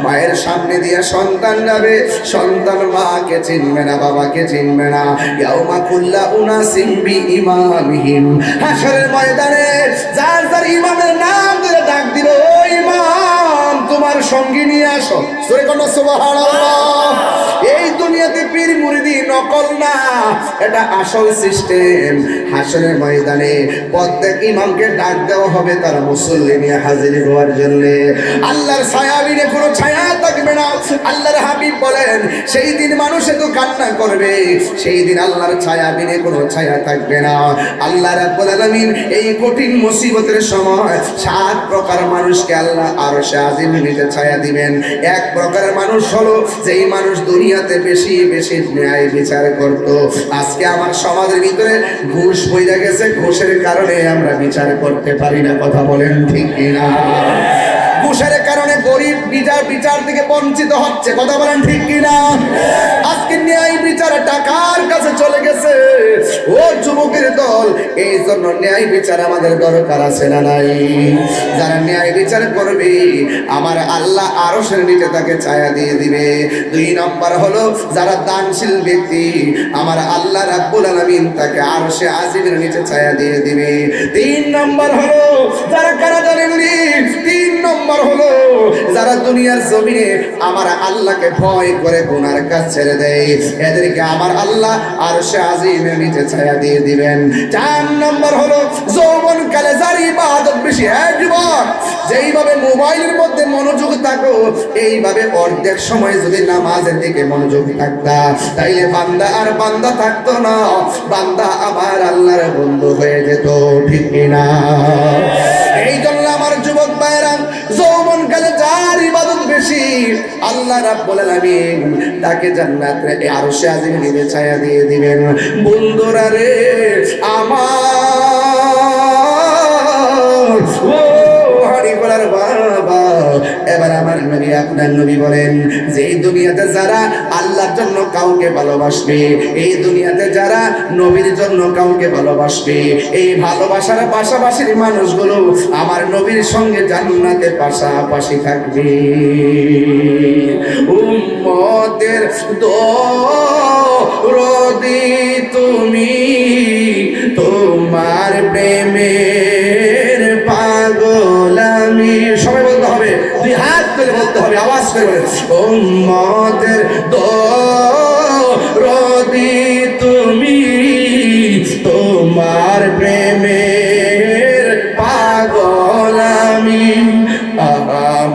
A: মায়ের সামনে দিয়ে সন্তান যাবে, সন্তান মাকে চিনবে না, বাবাকে চিনবে না। ইয়াউমা কুল্লা উনাসিম বিইমামিহিম, হাসরের ময়দানে যার যার ইমামের নাম ধরে ডাক দিল, ও ইমাম, তোমার সঙ্গী নিয়ে আসো। সূরা কোন সুবহানাল্লাহ। এই দুনিয়াতে পীর মুরিদি নকল না, এটা আসল সিস্টেম। হাসরের ময়দানে প্রত্যেক ইমামকে ডাক দেওয়া হবে তার মুসল্লি নিয়ে হাজির হওয়ার জন্য। আল্লাহর ছায়া বিনে কোনো ছায়া থাকবে না। আল্লাহর হাবিব বলেন সেই দিন মানুষ এত কান্না করবে, সেই দিন আল্লাহর ছায়া বিনে কোনো ছায়া থাকবে না। আল্লাহ রাব্বুল আলামিন এই কঠিন মুসিবতের সময় 7 প্রকার মানুষকে আল্লাহ আরশে আজিমের নিচে ছায়া দিবেন। এক প্রকারের মানুষ হলো যেই মানুষ দুনিয়াতে বেশি বেশি ন্যায় বিচার করত। আজকে আমার সমাজের ভিতরে ঘুষ বইরা গেছে, ঘুষের কারণে আমরা বিচার করতে পারি না। কথা বলেন ঠিক কিনা? ঘুষের কারণে গরিব বিচার থেকে বঞ্চিত হচ্ছে। কথা বলেন ঠিক কিনা? আজকে ন্যায় বিচার টাকার কাছে চলে গেছে। ও যুবকের দল, এই জন্য ন্যায় বিচার আমাদের দরকার আছে না নাই? যারা ন্যায় বিচার করবে আমার আল্লাহ আরশের নিচে তাকে ছায়া দিয়ে দিবে। 2 নম্বর হলো যারা দানশীল ব্যক্তি, আমার আল্লাহ রাব্বুল আলামিন তাকে আরশে আজিমের নিচে ছায়া দিয়ে দিবে। 3 নম্বর হলো যারা কারা জানেননি? 3 নম্বর হলো যারা দুনিয়ার জমিনে আমার আল্লাহকে ভয় করে গুনার কাজ ছেড়ে দেয়, এদেরকে আমার আল্লাহ আরশে আজিমের নিচে ছায়া দিয়ে দিবেন। 4 নম্বর হলো যৌবনকালে যার ইবাদত বেশি। হ্যাঁ যুবক, যেইভাবে মোবাইলের মধ্যে মনোযোগ থাকো, এইভাবে অর্ধেক সময় যদি নামাজের দিকে মনোযোগ থাকতা, তাইলে বান্দা আর বান্দা থাকতো না, বান্দা আমার আল্লাহর বন্ধু হয়ে যেত। ঠিক কিনা? এই জন্য আমার যুবক ভাইরা, যৌবনকালে যার ইবাদত বেশি, আল্লাহ রাব্বুল আলামিন তাকে জান্নাতের আরশে আজিমের নিচে ছায়া দিয়ে দিবেন। বন্ধুরা রে আমার, ও হরিবলার বাবা, এবার আমার নবী আপনার নবী বলেন যে এই দুনিয়াতে যারা আল্লাহর জন্য কাউকে ভালোবাসবে, এই দুনিয়াতে যারা নবীর জন্য কাউকে ভালোবাসবে, এই ভালোবাসার পাশাপাশির মানুষগুলো আমার নবীর সঙ্গে জান্নাতে পাশাপাশি থাকবে। উম্মতের দরদি তুমি, তোমার প্রেমের পাগল আমি। সবাই বলতে হবে, 2 হাত তুলে বলতে হবে, আওয়াজ করে। উম্মতের দরদি তুমি, তোমার প্রেমের পাগল আমি।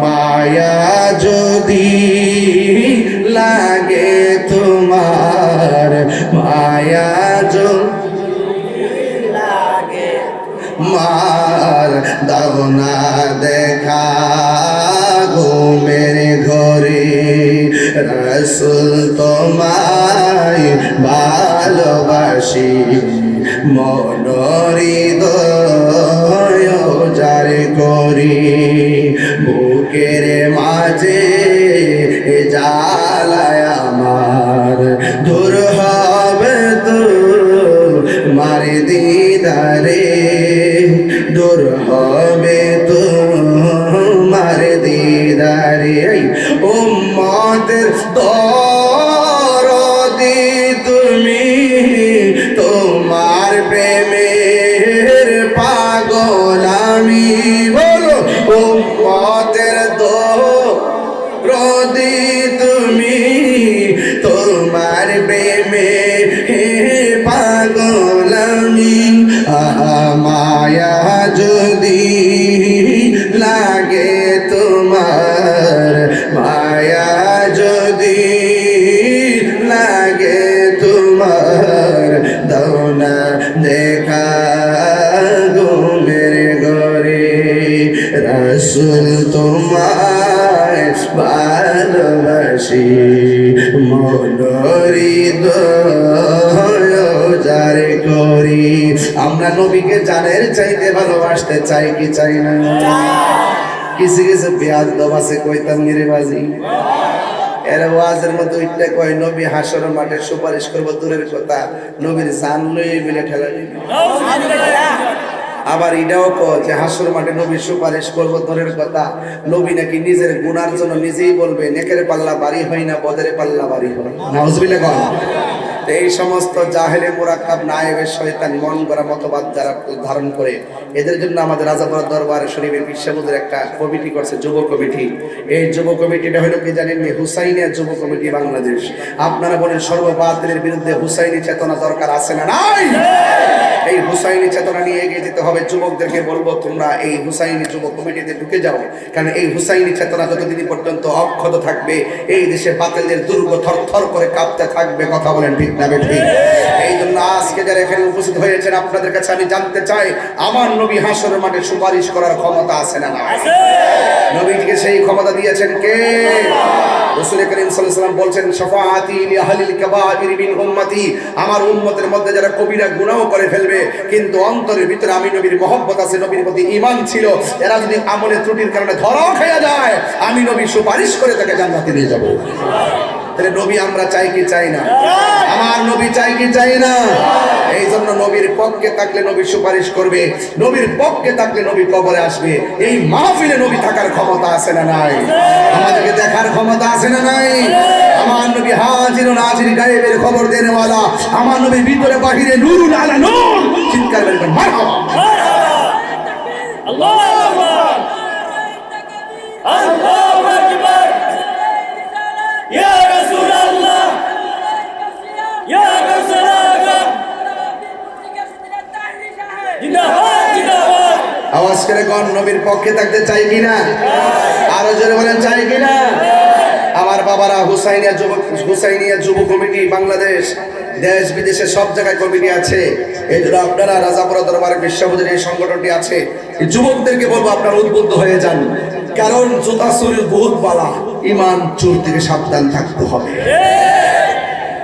A: মায়া যদি লাগে তোমার, মায়া মার দাও না দেখা ঘুমের ঘরে, রাসূল তোমায় ভালোবাসি, মনোহৃদয় যার করি, বুকের মাঝে জ্বালায় আমার, দূর হবে তো মার দিদারে, দূর হবে তো মার দিদারে। উম্মতের দরদি তুমি, তোমার প্রেমের পাগল আমি। বলো উম্মতের দরদি তুমি, তোমার প্রেমের পাগল আমি। মায়া যদি লাগে তোমার, মায়া যদি লাগে তোমার, দাও না দেখা ঘুমের ঘরে, রাসূল তোমায় ভালোবাসি, মনোহৃদয় যার করি। আমরা নবীকে জানের চাইতে ভালোবাসতে চাই কি চাই না? কিছু কিছু বেয়াদব আছে কইতাম গিরিবাজি, এর ওয়াজের মতো ইটটা কয় নবী হাসর মাঠে সুপারিশ করবো, দূরের কথা নবীর জান লই মিলে ঠেলা দিবে। আবার এটাও কয় যে হাসর মাঠে নবী সুপারিশ করবো, দূরের কথা নবী নাকি নিজের গুনার জন্য নিজেই বলবে নেকের পাল্লা বাড়ি হয় না, বদের পাল্লা বাড়ি হয়। নাউজুবিল্লাহ। তো এই সমস্ত জাহেলে মুরাক্কাব নায়েবে শয়তান মন গড়া মতবাদ যারা ধারণ করে এদের জন্য আমাদের রাজাপুর দরবার শরীফের বিশ্ববুদের একটা কমিটি করছে, যুব কমিটি। এই যুব কমিটিটা হলো কি জানেন, হুসাইনিয়া যুব কমিটি বাংলাদেশ। আপনারা বলেন সর্ববাতিলের বিরুদ্ধে হুসাইনি চেতনা দরকার আছে না নাই? এই হুসাইনি চেতনা নিয়ে এগিয়ে যেতে হবে। যুবকদেরকে বলবো তোমরা এই হুসাইনি যুব কমিটিতে ঢুকে যাও, কারণ এই হুসাইনি চেতনা যতদিন পর্যন্ত অক্ষত থাকবে এই দেশে বাতিলদের দুর্গ থর থর করে কাঁপতে থাকবে। কথা বলেন ঠিক না বেঠিক? এই জন্য আজকে যারা এখানে উপস্থিত হয়েছেন আপনাদের কাছে আমি জানতে চাই, আমার নবী হাসরের মাঠে সুপারিশ করার ক্ষমতা আছে না নাই? নবীকে সেই ক্ষমতা দিয়েছেন কে? রাসূল করিম সাল্লাল্লাহু আলাইহি ওয়াসাল্লাম বলছেন, শাফাআতি লি আহলিল কাবাইর মিন উম্মতি, আমার উম্মতের মধ্যে যারা কবিরা গুনাহ করে ফেলবে কিন্তু অন্তরের ভিতরে আমি নবীর মহব্বত আছে, নবীর প্রতি ঈমান ছিল, এরা যদি আমলে ত্রুটির কারণে ধরা খেয়ে যায় আমি নবী সুপারিশ করে তাকে জান্নাতে নিয়ে যাব। তাহলে নবী আমরা চাই কি চাই না? আমার নবী চাই কি চাই না? এই জন্য নবীর পক্ষে থাকলে নবী সুপারিশ করবে, নবীর পক্ষে থাকলে নবী কবরে আসবে। এই মাহফিলে নবী থাকার ক্ষমতা আছে না নাই? আমাদেরকে দেখার ক্ষমতা আছে না নাই? আমার নবী হাজির ও নাজির গায়েবের খবর দেনেওয়ালা, আমার নবীর ভিতরে বাহিরে নূরুল আলা নূর। চিৎকার করে মারহাবা, আল্লাহু আকবার, আল্লাহু আকবার, ইয়া রাসূলুল্লাহ, ইয়া রাসূলুল্লাহ, জিন্দাবাদ জিন্দাবাদ। আওয়াজ করে কোন নবীর পক্ষে থাকতে চাই কিনা? আরো জোরে বলেন চাই কিনা? আমার বাবারা, হুসাইনিয়া যুব কমিটি বাংলাদেশ, দেশ বিদেশে সব জায়গায় কমিটি আছে। এই জন্য আপনারা রাজাপুর দরবার বিশ্ববুদের এই সংগঠনটি আছে, এই যুবকদেরকে বলবো আপনারা উদ্বুদ্ধ হয়ে যান, কারণ জুতা চুরির বহুত বালা, ইমান চোর থেকে সাবধান থাকতে হবে,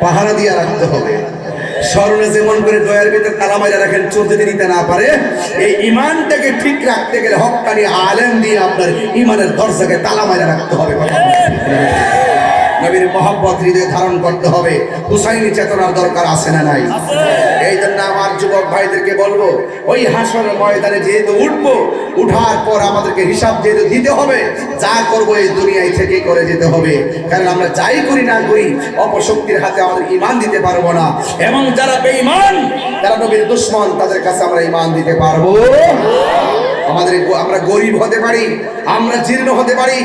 A: পাহারা দিয়ে রাখতে হবে। স্মরণে যেমন করে দয়ার ভিতরে তালা মাইরা রাখেন চোর যদি নিতে না পারে, এই ইমানটাকে ঠিক রাখতে গেলে হক্কানি আলেম দিয়ে আপনার ইমানের দরজাকে তালা মাইরা রাখতে হবে। নবীর মহব্বত হৃদয়ে ধারণ করতে হবে। হুসাইনি চেতনার দরকার আছে না নাই? এই জন্য আমার যুবক ভাইদেরকে বলবো, ওই হাসরের ময়দানে যেহেতু উঠবো, উঠার পর আমাদেরকে হিসাব যেহেতু দিতে হবে, যা করবো এই দুনিয়ায় থেকে করে যেতে হবে। কারণ আমরা যাই করি না করি অপশক্তির হাতে আমাদের ইমান দিতে পারবো না, এবং যারা বেঈমান, যারা নবীর দুশমন, তাদের কাছে আমরা ইমান দিতে পারবো। আমরা গরিব হতে পারি, আমরা জীর্ণ হতে পারি,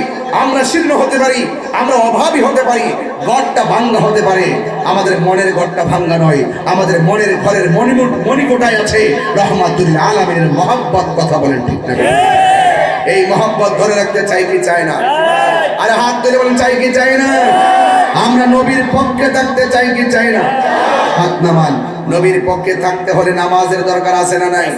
A: আমরা শীর্ণ হতে পারি, আমরা অভাবী হতে পারি, ঘরটা ভাঙ্গা হতে পারে, আমাদের মনের ঘরটা ভাঙ্গা নয়, আমাদের মনের ঘরের মণিকোটায় আছে রহমাতুল আলামিনের মহব্বত। কথা বলেন ঠিক না? এই মহব্বত ধরে রাখতে চাই কি চাই না? আরে হাত ধরে বলেন চাই কি চাই না? আমরা নবীর পক্ষে থাকতে চাই কি চাই না? হাত নামান। নবীর পক্ষে থাকতে হলে নামাজের দরকার আছে না নাই?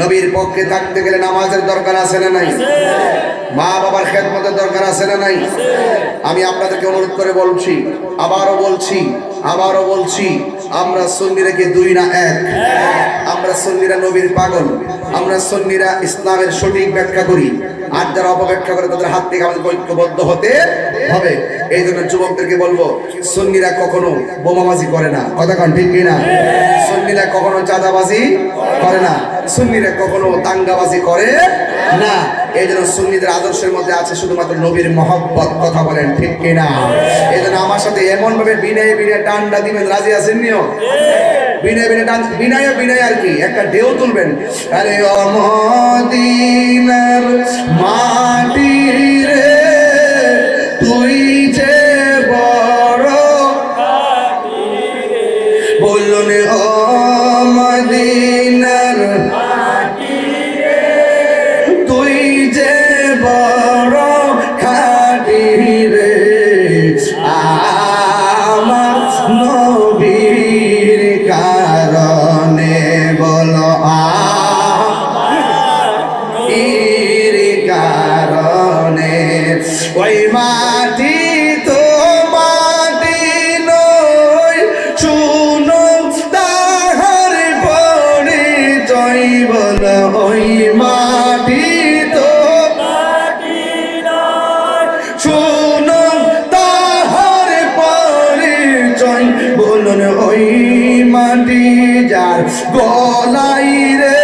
A: নবীর পক্ষে থাকতে গেলে নামাজের দরকার আছে না নাই? মা বাবার খেদমতের দরকার আছে না নাই? আমি আপনাদেরকে অনুরোধ করে বলছি, আবারও বলছি, আমরা সুন্নিরা কি দুই না এক? আমরা সুন্নিরা নবীর পাগল, আমরা সুন্নিরা ইসলামের সঠিক ব্যাখ্যা করি, আর যারা অপব্যাখ্যা করে তাদের হাত থেকে আমাদের ঐক্যবদ্ধ হতে হবে। এই জন্য যুবকদেরকে বলবো, সুন্নিরা কখনো বোমাবাজি করে না। কথা কন ঠিক কিনা? সুন্নিরা কখনো চাঁদাবাজি করে না, সুন্নিরা কখনো দাঙ্গাবাজি করে না। এই জন্য সুন্নিদের আদর্শের মধ্যে আছে শুধুমাত্র নবীর মহব্বত। কথা বলেন ঠিক কিনা? এই জন্য আমার সাথে এমন ভাবে বিনয় টান্ডা দিবেন, রাজি আছেন নিও? বিনয় আর কি একটা ঢেউ তুলবেন, আরে ও মদিনার মাটি রে তুই যে বড়, বলুন ও মদিনার মাটি রে তুই যে বড় খাঁটি রে, আমার নবীর কারণে বলো, এর কারণে ওই মাটি তো মাটি নয়, শুনো তাহার পরিচয় বলো, ওই মাটি তো মাটি নয়, শুনো তাহার পরিচয়, বলুন ওই মাটি যার গলাই রে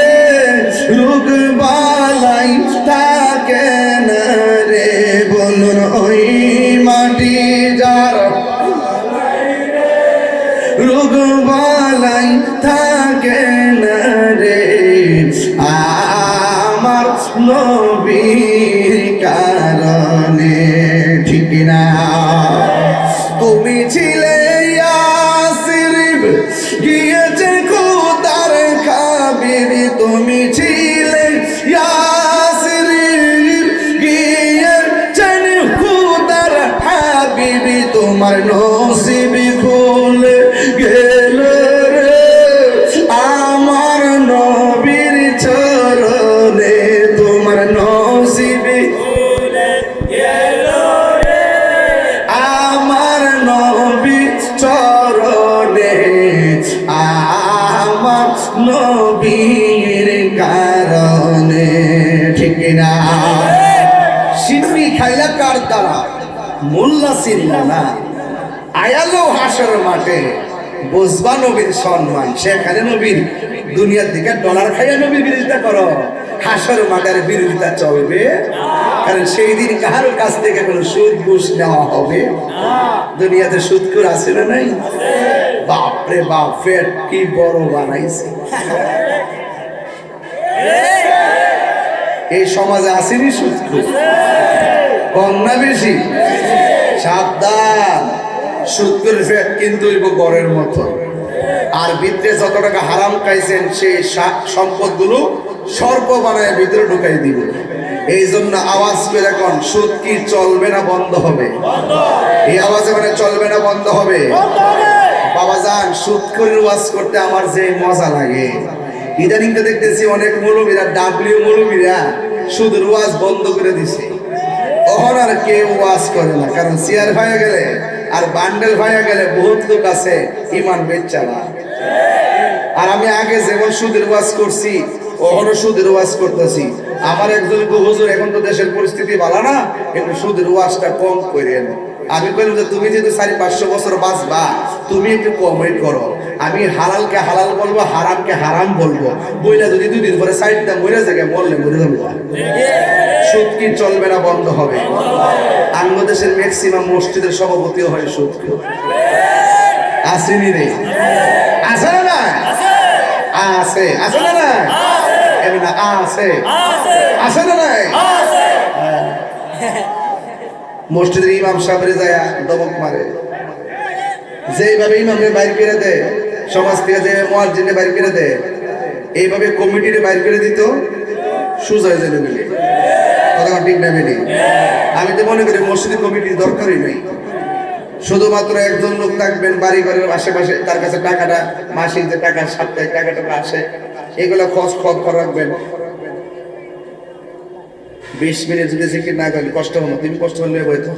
A: রোগ বালাই থাকে না রে, বলুন ওই মাটি যা যুগ বালাই থাকে না রে আমার নবীর কারণে ঠিক না তুমি ছিলে ইয়াসরিব গিয়েছে খোদার খাবির তুমি ছিলে ইয়াসরিব গিয়েছেন খোদার হাবিব তোমার নসিব খুলে গেল রে আমার নবীর চরণে তোমার নসিব খুলে গেল রে আমার নবীর চরণে আমার নবীর কারণে ঠিক না সিন্নি খাইলা কার দ্বারা মোল্লা চিনলা না আয়ালো হাসর মাঠে বুঝবা নবীর সম্মান সেখানে নবীর দুনিয়ার দিকে ডলার খাইয়া নবীর বিরোধিতা করো হাসর মাঠের বিরোধিতা চলবে কারণ সেই দিন কারোর কাছ থেকে কোনো সুদ ঘুষ নেওয়া হবে দুনিয়াতে সুদখোর আছে না নাই বাপরে বাপ ফের কি বড় বানাইছে এই সমাজে আসেনি সুদখোর কম না বেশি সাবধান সুদখোর ফেট কিন্তু গড়ের মতো আর ভিতরে যত টাকা হারাম খাইছেন সেই সম্পদগুলো সর্প বানায় ভিতরে ঢুকাই দিব এই জন্য আওয়াজ করে কোন সুদ কি চলবে না বন্ধ হবে এই আওয়াজে মানে চলবে না বন্ধ হবে বাবা যান সুদখোরের ওয়াজ করতে আমার যে মজা লাগে ইদানিং তো দেখতেছি অনেক মৌলবীরা ডাব্লিউ মৌলবীরা সুদের ওয়াজ বন্ধ করে দিছে তখন আর কেউ ওয়াজ করে না কারণ চেয়ার হয়ে গেলে আর বান্ডেল হয়ে গেলে বহুত লোক আছে ইমান বেচারা আর আমি আগে যেমন সুদের ওয়াজ করছি ওখানে সুদের ওয়াজ করতেছি আমার একজন হুজুর এখন তো দেশের পরিস্থিতি ভালো না একটু সুদের ওয়াজটা কম করেন আমি বললাম যে তুমি যেহেতু 400-500 বছর বাঁচবা তুমি একটু কমই করো আমি হালালকে হালাল বলবো হারামকে হারাম বলবো বইলা যদি 2 দিন পরে সাইডটা মরে যাবে মরলে মরে যাবে সুদ কি চলবে না বন্ধ হবে আমাদের দেশের ম্যাক্সিমাম মসজিদের সভাপতিও হয় সুদ আসেনি রে আছে না আছে আছে না না এমনি আছে আছে না নাই মসজিদের ইমাম সাহেবের যায় দমক মারে যেইভাবে ইমামকে বাইর করে দেয় সমাজ থেকে যে মুয়াজ্জিনে বাইর করে দেয় এইভাবে কমিটিরে বাইর করে দিত সুজা হয়ে যাবে বলে কথা ঠিক না বেলি আমি তো মনে করি মসজিদের কমিটির দরকারই নেই শুধুমাত্র একজন লোক থাকবেন বাড়ি ঘরের আশেপাশে তার কাছে টাকাটা মাসিক যে টাকা সাপ্তাহিক টাকাটা আসে এগুলো খরচ করে রাখবেন 20 মিনিট যদি জিকির না করেন কষ্ট হবে তুমি কষ্ট হলে বইতো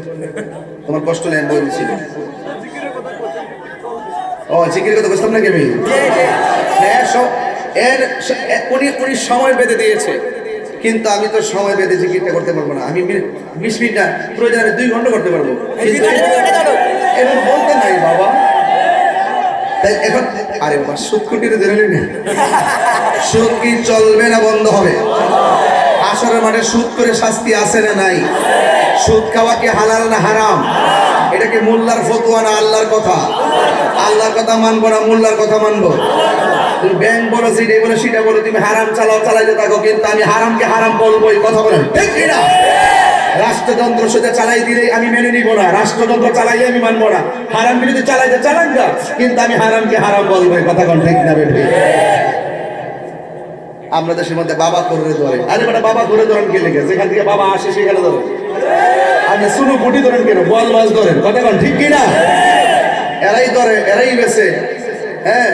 A: তোমার কষ্ট নেই বই দিছিল ও জিকির কথা বুঝতাম না কেমি উনি সময় বেঁধে দিয়েছে কিন্তু আমি তো সময় বেঁধে জিকিরটা করতে পারবো না আমি 20 মিনিট না প্রয়োজন আমি 2 ঘন্টা করতে পারবো এখন বলতে নাই বাবা তাই এখন আরে বাবা সুদ কুটিরে ধরে না সুদ কি চলবে না বন্ধ হবে আসরের মাঠে সুদ করে শাস্তি আছে না নাই সুদ খাওয়া কি হালাল না হারাম এটা কি মোল্লার ফতোয়া না আল্লাহর কথা আল্লাহর কথা মানবো না মোল্লার কথা মানবো তুমি ব্যাংক বলো সেটা বলো সেটা বলো তুমি হারাম চালাইতে থাকো কিন্তু আমি হারামকে হারাম বলবো এই কথা বলেন ঠিক কি না রাষ্ট্রযন্ত্র সেটা চালাই দিলে আমি মেনে নিব না রাষ্ট্রযন্ত্র চালাইলে আমি মানবো না হারাম বিরোধী চালাইতে চালান না কিন্তু আমি হারামকে হারাম বলবো এই কথা কোন ঠিক না বেঠি আমরা দেশের মধ্যে বাবা করে ধরে আরে বেটা বাবা করে ধরেন কে লেগে যেখান থেকে বাবা আসে সেখানে ধরে আপনি শুরু বুটি ধরেন কেন বল মাছ ধরেন কথা কোন ঠিক কি না এরাই ধরে এরাই বেছে হ্যাঁ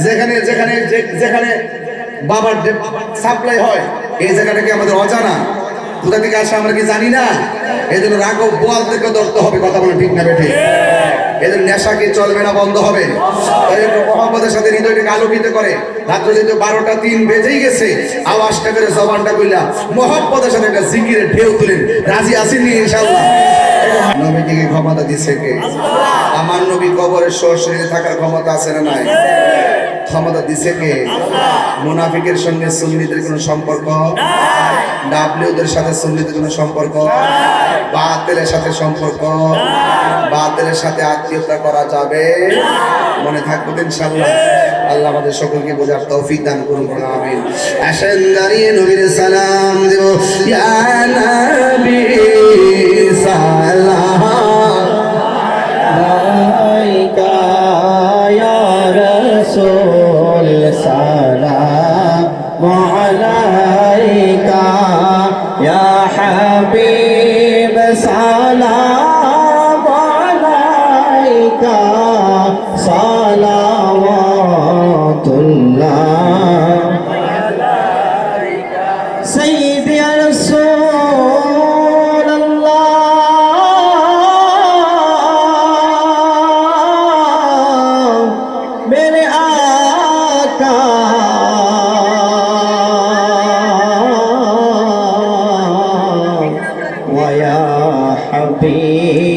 A: যেখানে যেখানে যেখানে বাবার সাপ্লাই হয় এই জায়গাটাকে আমাদের অজানা কোথা থেকে আসে আমরা কি জানি না এই জন্য রাঘব বোয়াল থেকে ধরতে হবে কথা বলে ঠিক না বেঠে এদের নেশা কি চলবে না বন্ধ হবে মোহাম্মদের সাথে হৃদয়টাকে আলোকিত করে রাত্র যেহেতু 12:03 বেজেই গেছে আওয়াজটা করে জবানটা কইলা মোহাম্মদের সাথে একটা জিকিরের ঢেউ তুলেন রাজি আছেন ইনশাআল্লাহ নবীকে ক্ষমতা দিছে কে আমার নবী কবরের সশরীরে থাকার ক্ষমতা আছে না নাই ক্ষমতা দিছে কে মুনাফিকের সঙ্গে সুন্নিদের কোনো সম্পর্ক নাই ডাব্লিউদের সাথে সুন্নিদের কোনো সম্পর্ক নাই বাতিলের সাথে সম্পর্ক নাই বাতিল বাতিলের সাথে আত্মীয়তা করা যাবে মনে থাকবে ইনশাআল্লাহ আল্লাহ আমাদের সকলকে বোঝার তৌফিক দান করুন আমিন আসেন দাঁড়িয়ে নবীর সালাম দেব ইয়া নবী সালাম আলাইকা ইয়া রাসূল সালাম আলাইকা ইয়া হাবিব সালাম আলাইকা সালাওয়াতুল্লাহ আলাইকা সাইয়্যিদি ইয়া রাসূলুল্লাহ मेरे आका वया हबीब